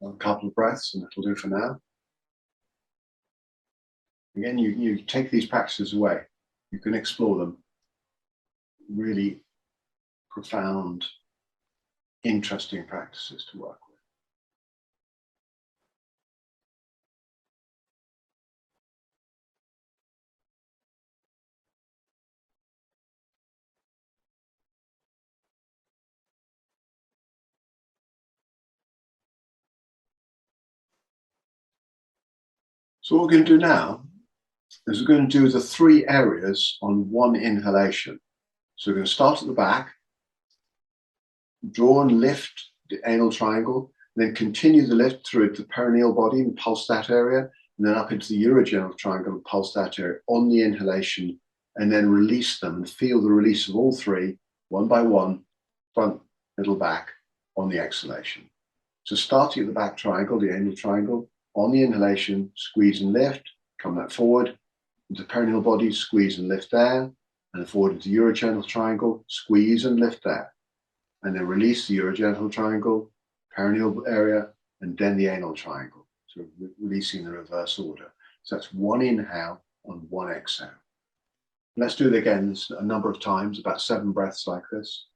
Speaker 1: A couple of breaths, and that'll do for now. Again, you take these practices away. You can explore them. Really profound, interesting practices to work with. So what we're going to do now is we're going to do the 3 areas on one inhalation. So we're going to start at the back, draw and lift the anal triangle, then continue the lift through the perineal body and pulse that area, and then up into the urogenital triangle and pulse that area on the inhalation, and then release them and feel the release of all 3, one by one, front, middle, back, on the exhalation. So starting at the back triangle, the anal triangle, on the inhalation, squeeze and lift, come back forward, into the perineal body, squeeze and lift there, and forward into the urogenital triangle, squeeze and lift there, and then release the urogenital triangle, perineal area, and then the anal triangle. So releasing the reverse order. So that's 1 inhale on 1 exhale. Let's do it again a number of times, about 7 breaths like this.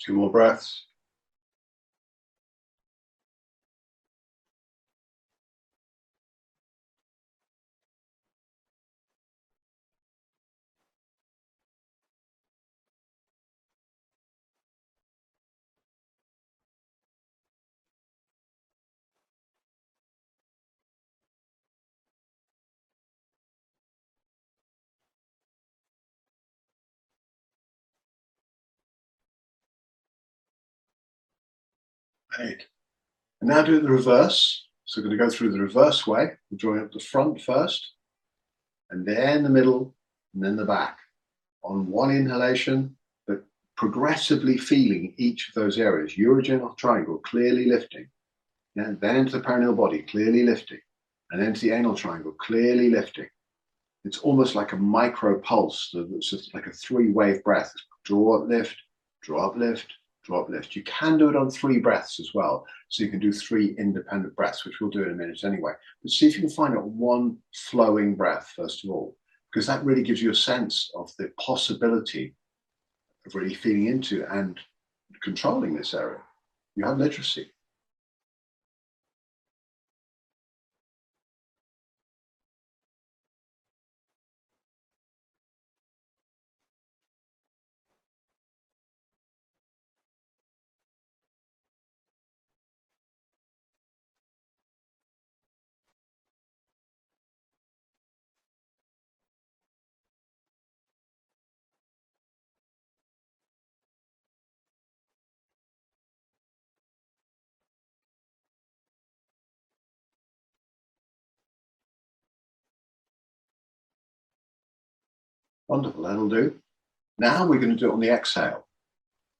Speaker 1: Two more breaths. Great. And now do it the reverse. So we're going to go through the reverse way. We're drawing up the front first, and then the middle, and then the back. On 1 inhalation, but progressively feeling each of those areas. Urogenital triangle, clearly lifting. Yeah, then into the perineal body, clearly lifting. And then to the anal triangle, clearly lifting. It's almost like a micro pulse. It's just like a 3-wave breath. Draw up, lift, draw up, lift, draw up, lift. You can do it on 3 breaths as well. So you can do 3 independent breaths, which we'll do in a minute anyway. But see if you can find out one flowing breath, first of all, because that really gives you a sense of the possibility of really feeling into and controlling this area. You have literacy. Wonderful, that'll do. Now we're going to do it on the exhale.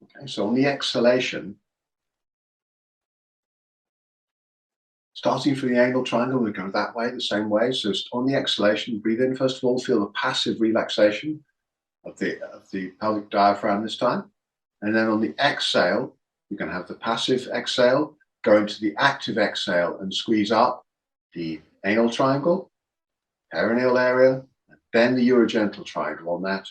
Speaker 1: Okay, so on the exhalation, starting from the anal triangle, we go that way, the same way. So on the exhalation, breathe in first of all, feel the passive relaxation of the pelvic diaphragm this time. And then on the exhale, you can have the passive exhale, go into the active exhale and squeeze up the anal triangle, perineal area, and then the urogenital triangle on that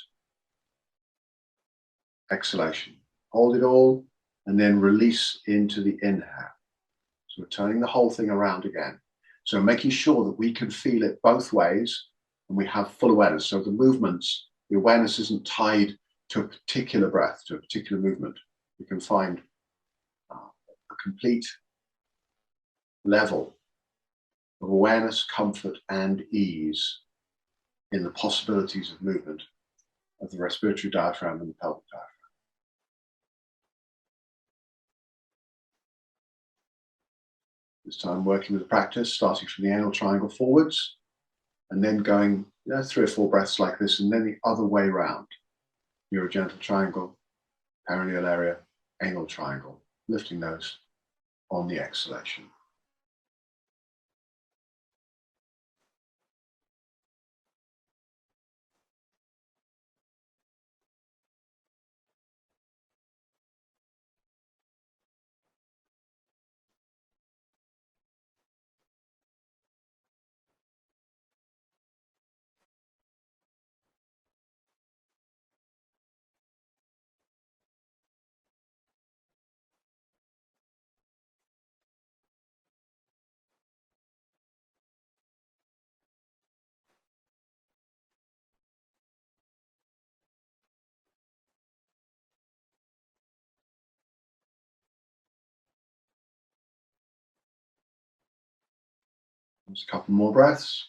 Speaker 1: exhalation. Hold it all, and then release into the inhale. So we're turning the whole thing around again. So making sure that we can feel it both ways and we have full awareness. So the movements, the awareness isn't tied to a particular breath, to a particular movement. We can find a complete level of awareness, comfort, and ease in the possibilities of movement of the respiratory diaphragm and the pelvic diaphragm. This time working with the practice, starting from the anal triangle forwards, and then going 3 or 4 breaths like this, and then the other way round. Urogenital triangle, perineal area, anal triangle, lifting those on the exhalation. Just a couple more breaths.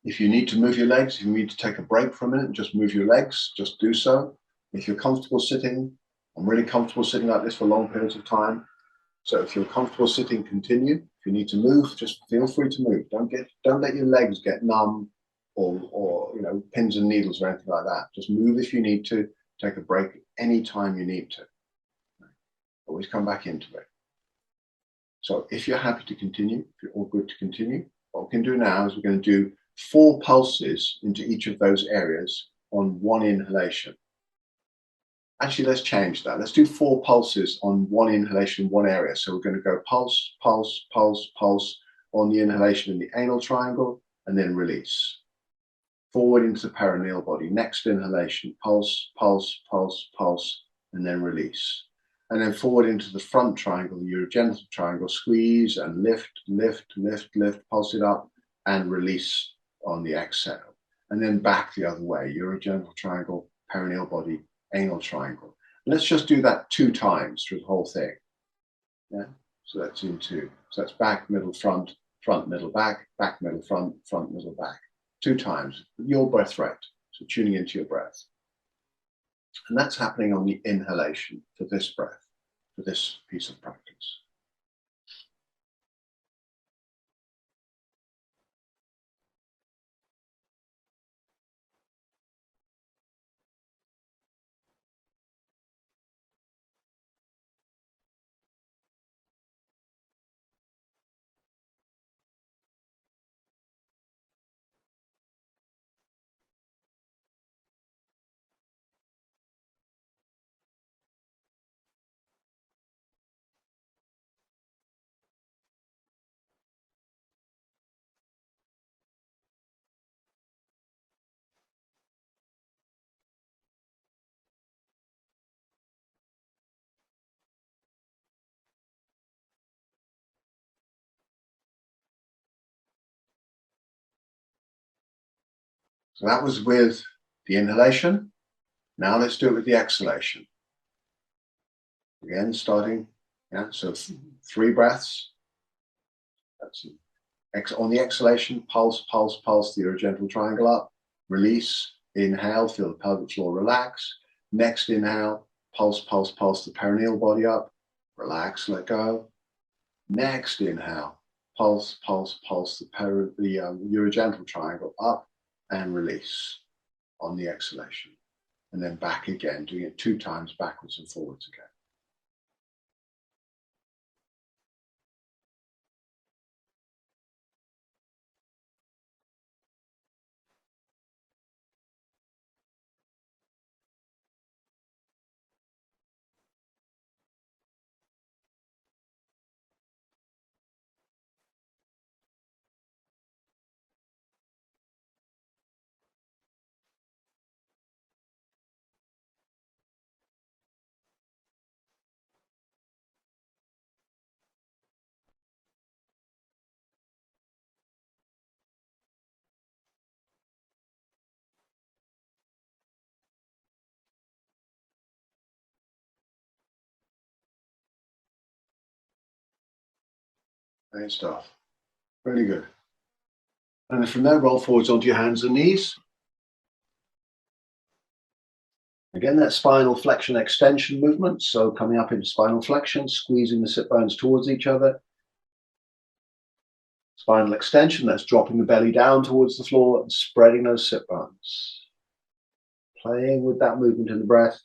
Speaker 1: If you need to move your legs, if you need to take a break for a minute and just move your legs, just do so. If you're comfortable sitting, I'm really comfortable sitting like this for long periods of time. So if you're comfortable sitting, continue. If you need to move, just feel free to move. Don't let your legs get numb or pins and needles or anything like that. Just move if you need to. Take a break anytime you need to. Always come back into it. So if you're happy to continue, if you're all good to continue, what we can do now is we're going to do 4 pulses into each of those areas on one inhalation. Actually, let's change that. Let's do 4 pulses on one inhalation, one area. So we're going to go pulse, pulse, pulse, pulse on the inhalation in the anal triangle, and then release. Forward into the perineal body. Next inhalation, pulse, pulse, pulse, pulse, and then release. And then forward into the front triangle, the urogenital triangle, squeeze and lift, lift, lift, lift, pulse it up, and release on the exhale. And then back the other way, urogenital triangle, perineal body, anal triangle. Let's just do that 2 times through the whole thing. Yeah. So that's in 2. So that's back, middle, front, front, middle, back, middle, front, middle, back. 2 times. Your breath rate. So tuning into your breath. And that's happening on the inhalation for this breath, for this piece of practice. So that was with the inhalation. Now let's do it with the exhalation. Again, starting, so 3 breaths. That's on the exhalation, pulse, pulse, pulse, the urogenital triangle up. Release, inhale, feel the pelvic floor relax. Next inhale, pulse, pulse, pulse, the perineal body up. Relax, let go. Next inhale, pulse, pulse, pulse, the urogenital triangle up and release on the exhalation. And then back again, doing it 2 times backwards and forwards again. Great stuff. Really good. And then from there, roll forwards onto your hands and knees. Again, that spinal flexion extension movement. So coming up into spinal flexion, squeezing the sit bones towards each other. Spinal extension, that's dropping the belly down towards the floor and spreading those sit bones. Playing with that movement in the breath.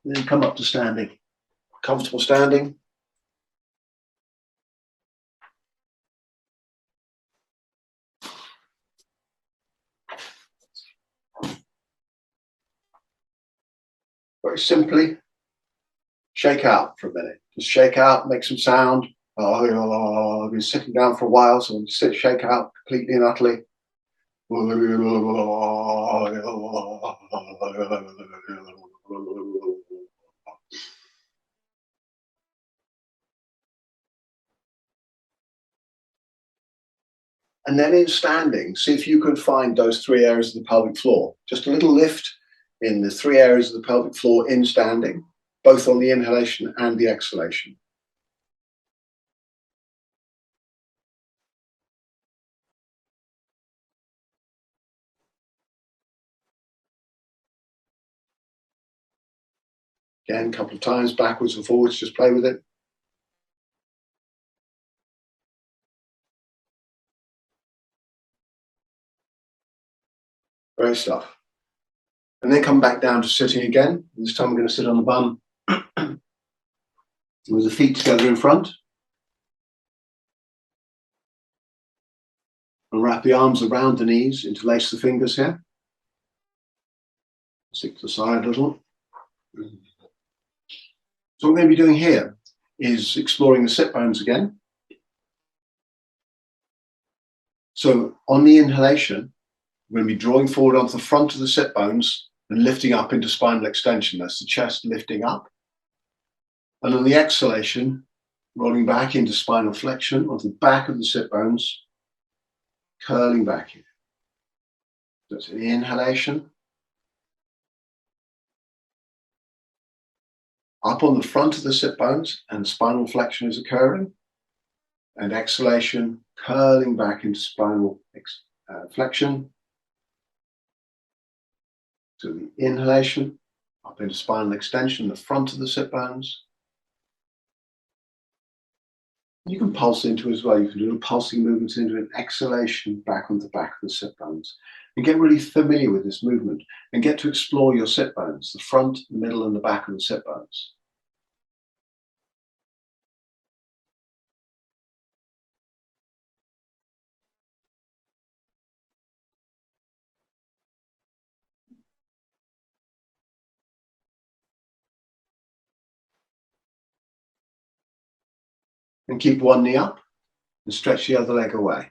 Speaker 1: And then come up to standing. Comfortable standing. Very simply, shake out for a minute. Just shake out, make some sound. I've been sitting down for a while, so sit, shake out completely and utterly. And then in standing, see if you can find those three areas of the pelvic floor. Just a little lift in the three areas of the pelvic floor in standing, both on the inhalation and the exhalation. Again, a couple of times, backwards and forwards, just play with it. Great stuff. And then come back down to sitting again. This time we're going to sit on the bum with the feet together in front. And wrap the arms around the knees, interlace the fingers here. Stick to the side a little. So what we're going to be doing here is exploring the sit bones again. So on the inhalation, we're going to be drawing forward onto the front of the sit bones and lifting up into spinal extension. That's the chest lifting up. And on the exhalation, rolling back into spinal flexion onto the back of the sit bones, curling back here. That's the inhalation. Up on the front of the sit bones and spinal flexion is occurring. And exhalation, curling back into spinal flexion. So the inhalation, up into spinal extension, the front of the sit bones. You can pulse into it as well. You can do little pulsing movements into an exhalation back onto the back of the sit bones. And get really familiar with this movement and get to explore your sit bones, the front, the middle, and the back of the sit bones. And keep one knee up and stretch the other leg away.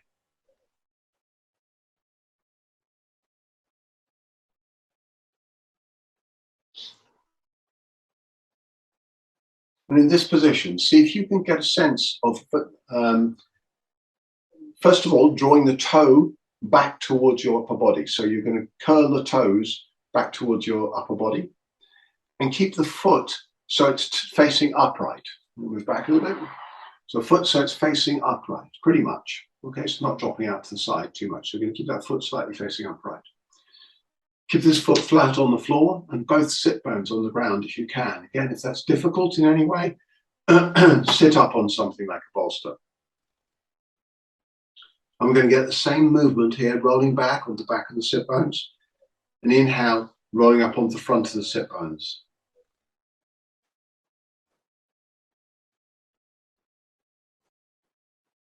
Speaker 1: And in this position, see if you can get a sense of, first of all, drawing the toe back towards your upper body. So you're going to curl the toes back towards your upper body and keep the foot so it's facing upright. Move back a little bit. So foot so it's facing upright, pretty much. Okay, so not dropping out to the side too much. So you're going to keep that foot slightly facing upright. Keep this foot flat on the floor and both sit bones on the ground if you can. Again, if that's difficult in any way, sit up on something like a bolster. I'm going to get the same movement here, rolling back on the back of the sit bones. And inhale, rolling up onto the front of the sit bones.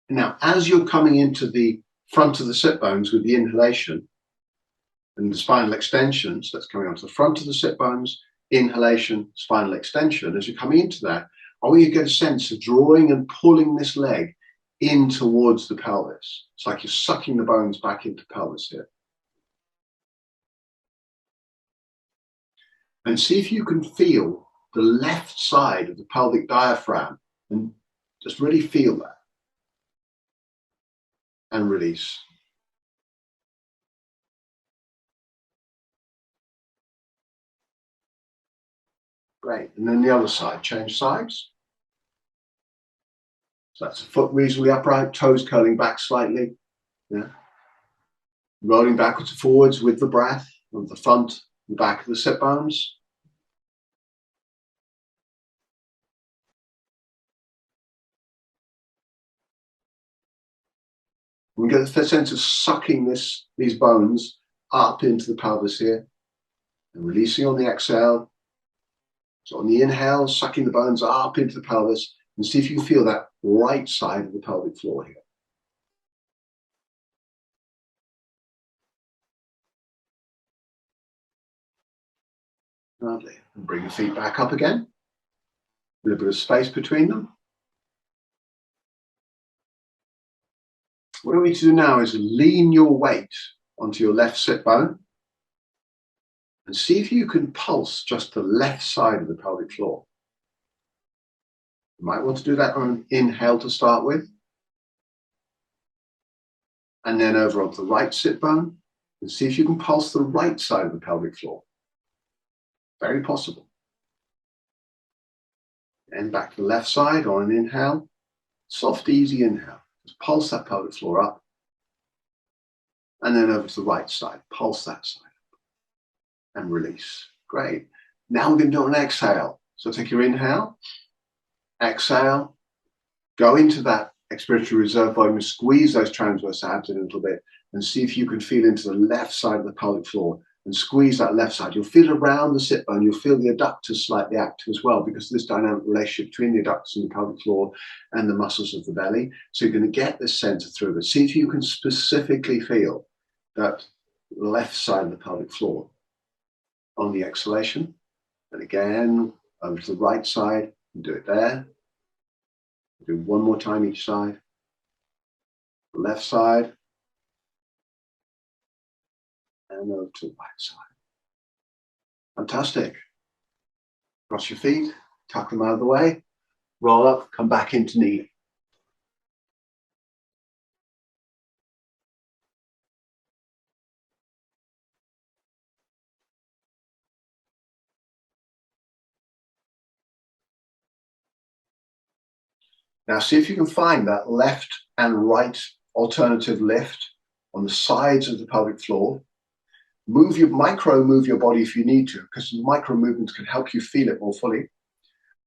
Speaker 1: Now, as you're coming into the front of the sit bones with the inhalation, and the spinal extensions, that's coming onto the front of the sit bones, inhalation, spinal extension. As you're coming into that, I want you to get a sense of drawing and pulling this leg in towards the pelvis. It's like you're sucking the bones back into pelvis here. And see if you can feel the left side of the pelvic diaphragm and just really feel that. And release. Great. And then the other side, change sides. So that's the foot reasonably upright, toes curling back slightly. Yeah. Rolling backwards and forwards with the breath on the front and back of the sit bones. We get the sense of sucking these bones up into the pelvis here and releasing on the exhale. So on the inhale, sucking the bones up into the pelvis, and see if you can feel that right side of the pelvic floor here. Lovely. And bring the feet back up again. A little bit of space between them. What we need to do now is lean your weight onto your left sit bone and see if you can pulse just the left side of the pelvic floor. You might want to do that on an inhale to start with. And then over onto the right sit bone and see if you can pulse the right side of the pelvic floor. Very possible. And back to the left side on an inhale. Soft, easy inhale. Just pulse that pelvic floor up. And then over to the right side. Pulse that side up. And release. Great. Now we're going to do an exhale. So take your inhale. Exhale. Go into that expiratory reserve volume. Squeeze those transverse abs in a little bit. And see if you can feel into the left side of the pelvic floor. And squeeze that left side. You'll feel around the sit bone. You'll feel the adductors slightly active as well because of this dynamic relationship between the adductors and the pelvic floor and the muscles of the belly. So you're going to get this center through it. See if you can specifically feel that left side of the pelvic floor on the exhalation. And again, over to the right side. And do it there. Do one more time each side. The left side. And over to the right side. Fantastic. Cross your feet, tuck them out of the way, roll up, come back into knee. Now see if you can find that left and right alternative lift on the sides of the pelvic floor. Move your body if you need to, because the micro movements can help you feel it more fully.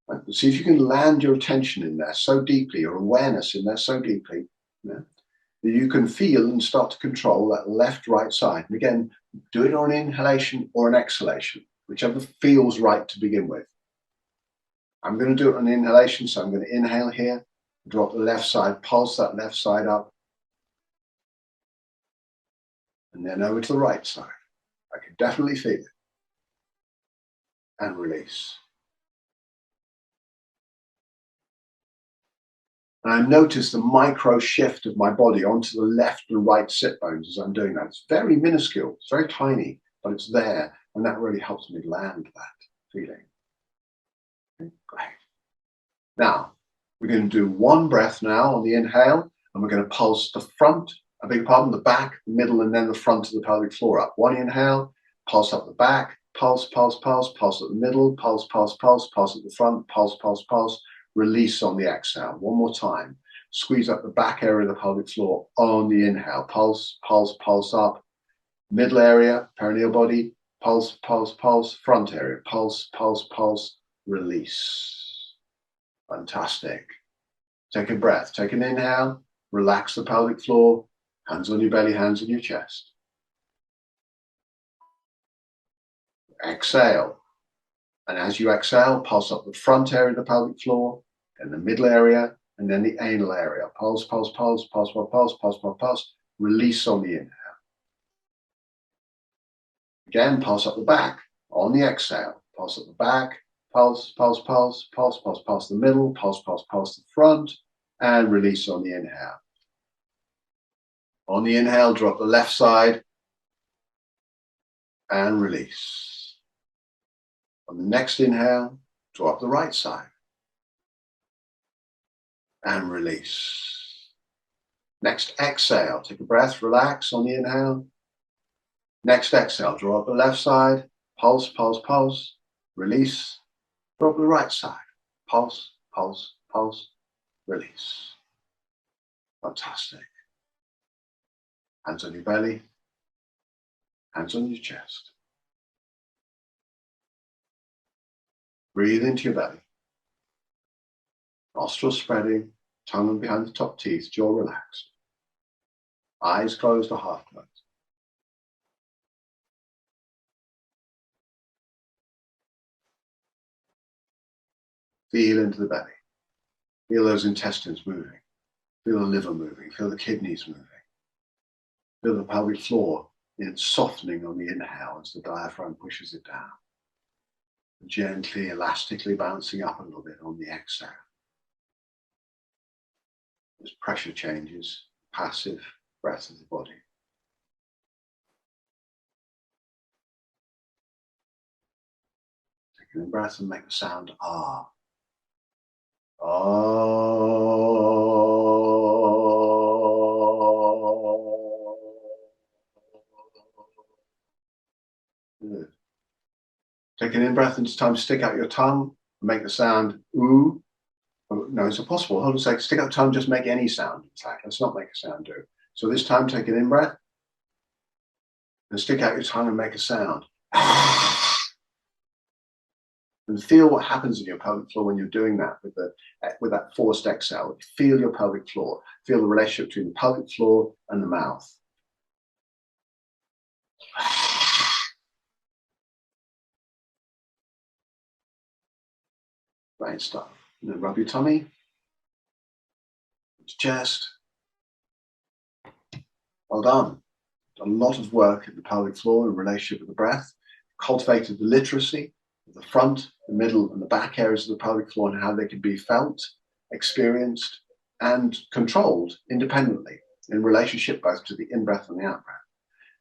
Speaker 1: Right? See if you can land your attention in there so deeply, your awareness in there so deeply, that you can feel and start to control that left-right side. And again, do it on an inhalation or an exhalation, whichever feels right to begin with. I'm going to do it on inhalation, so I'm going to inhale here, drop the left side, pulse that left side up, and then over to the right side. I can definitely feel it. And release. And I notice the micro shift of my body onto the left and right sit bones as I'm doing that. It's very minuscule, it's very tiny, but it's there. And that really helps me land that feeling. Okay, great. Now, we're going to do one breath now on the inhale, and we're going to pulse the front, the back, the middle, and then the front of the pelvic floor up. One inhale, pulse up the back, pulse, pulse, pulse, pulse at the middle, pulse, pulse, pulse, pulse at the front, pulse, pulse, pulse, release on the exhale. One more time. Squeeze up the back area of the pelvic floor on the inhale. Pulse, pulse, pulse up. Middle area, perineal body, pulse, pulse, pulse. Front area, pulse, pulse, pulse, release. Fantastic. Take a breath. Take an inhale. Relax the pelvic floor. Hands on your belly, hands on your chest. Exhale. And as you exhale, pulse up the front area of the pelvic floor, and the middle area, and then the anal area. Pulse, pulse, pulse, pulse, pulse, pulse, pulse, pulse, pulse. Release on the inhale. Again, pulse up the back on the exhale. Pulse up the back, pulse, pulse, pulse, pulse, pulse, pulse the middle, pulse, pulse, pulse the front, and release on the inhale. On the inhale, drop the left side and release. On the next inhale, Draw up the right side. And release. Next exhale, take a breath, relax on the inhale. Next exhale, draw up the left side, pulse, pulse, pulse, release. Draw up the right side, pulse, pulse, pulse, release. Fantastic. Hands on your belly, hands on your chest. Breathe into your belly. Nostrils spreading, tongue behind the top teeth, jaw relaxed. Eyes closed or half closed. Feel into the belly. Feel those intestines moving. Feel the liver moving. Feel the kidneys moving. Feel the pelvic floor in softening on the inhale as the diaphragm pushes it down. Gently, elastically bouncing up a little bit on the exhale. As pressure changes, passive breath of the body. Take a breath and make the sound ah. Good. Take an in-breath, and it's time to stick out your tongue and make the sound ooh. Oh, no, it's impossible. Hold on a second. Stick out the tongue, just make any sound. In fact, let's not make a sound, do. So this time, take an in-breath and stick out your tongue and make a sound. And feel what happens in your pelvic floor when you're doing that with that forced exhale. Feel your pelvic floor. Feel the relationship between the pelvic floor and the mouth. Great stuff. And then rub your tummy, chest. Well done. A lot of work at the pelvic floor in relationship with the breath. Cultivated the literacy of the front, the middle, and the back areas of the pelvic floor and how they can be felt, experienced, and controlled independently in relationship both to the in-breath and the out-breath.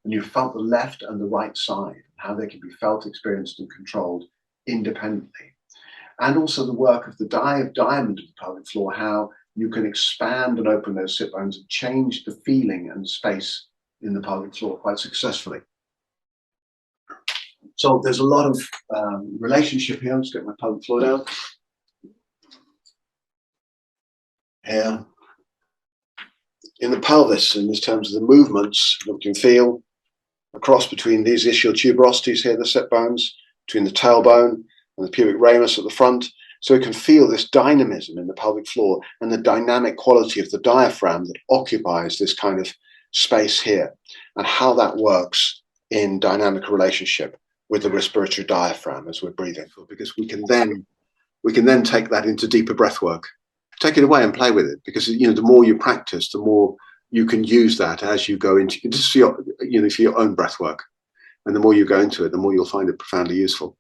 Speaker 1: And you felt the left and the right side, and how they can be felt, experienced, and controlled independently. And also the work of the diamond of the pelvic floor, how you can expand and open those sit bones and change the feeling and space in the pelvic floor quite successfully. So there's a lot of relationship here. Let's get my pelvic floor down. Here. In the pelvis, in terms of the movements that we can feel across between these ischial tuberosities here, the sit bones, between the tailbone and the pubic ramus at the front. So we can feel this dynamism in the pelvic floor and the dynamic quality of the diaphragm that occupies this kind of space here, and how that works in dynamic relationship with the respiratory diaphragm as we're breathing. Because we can then take that into deeper breath work. Take it away and play with it, because the more you practice, the more you can use that as you go into just for your own breath work. And the more you go into it, the more you'll find it profoundly useful.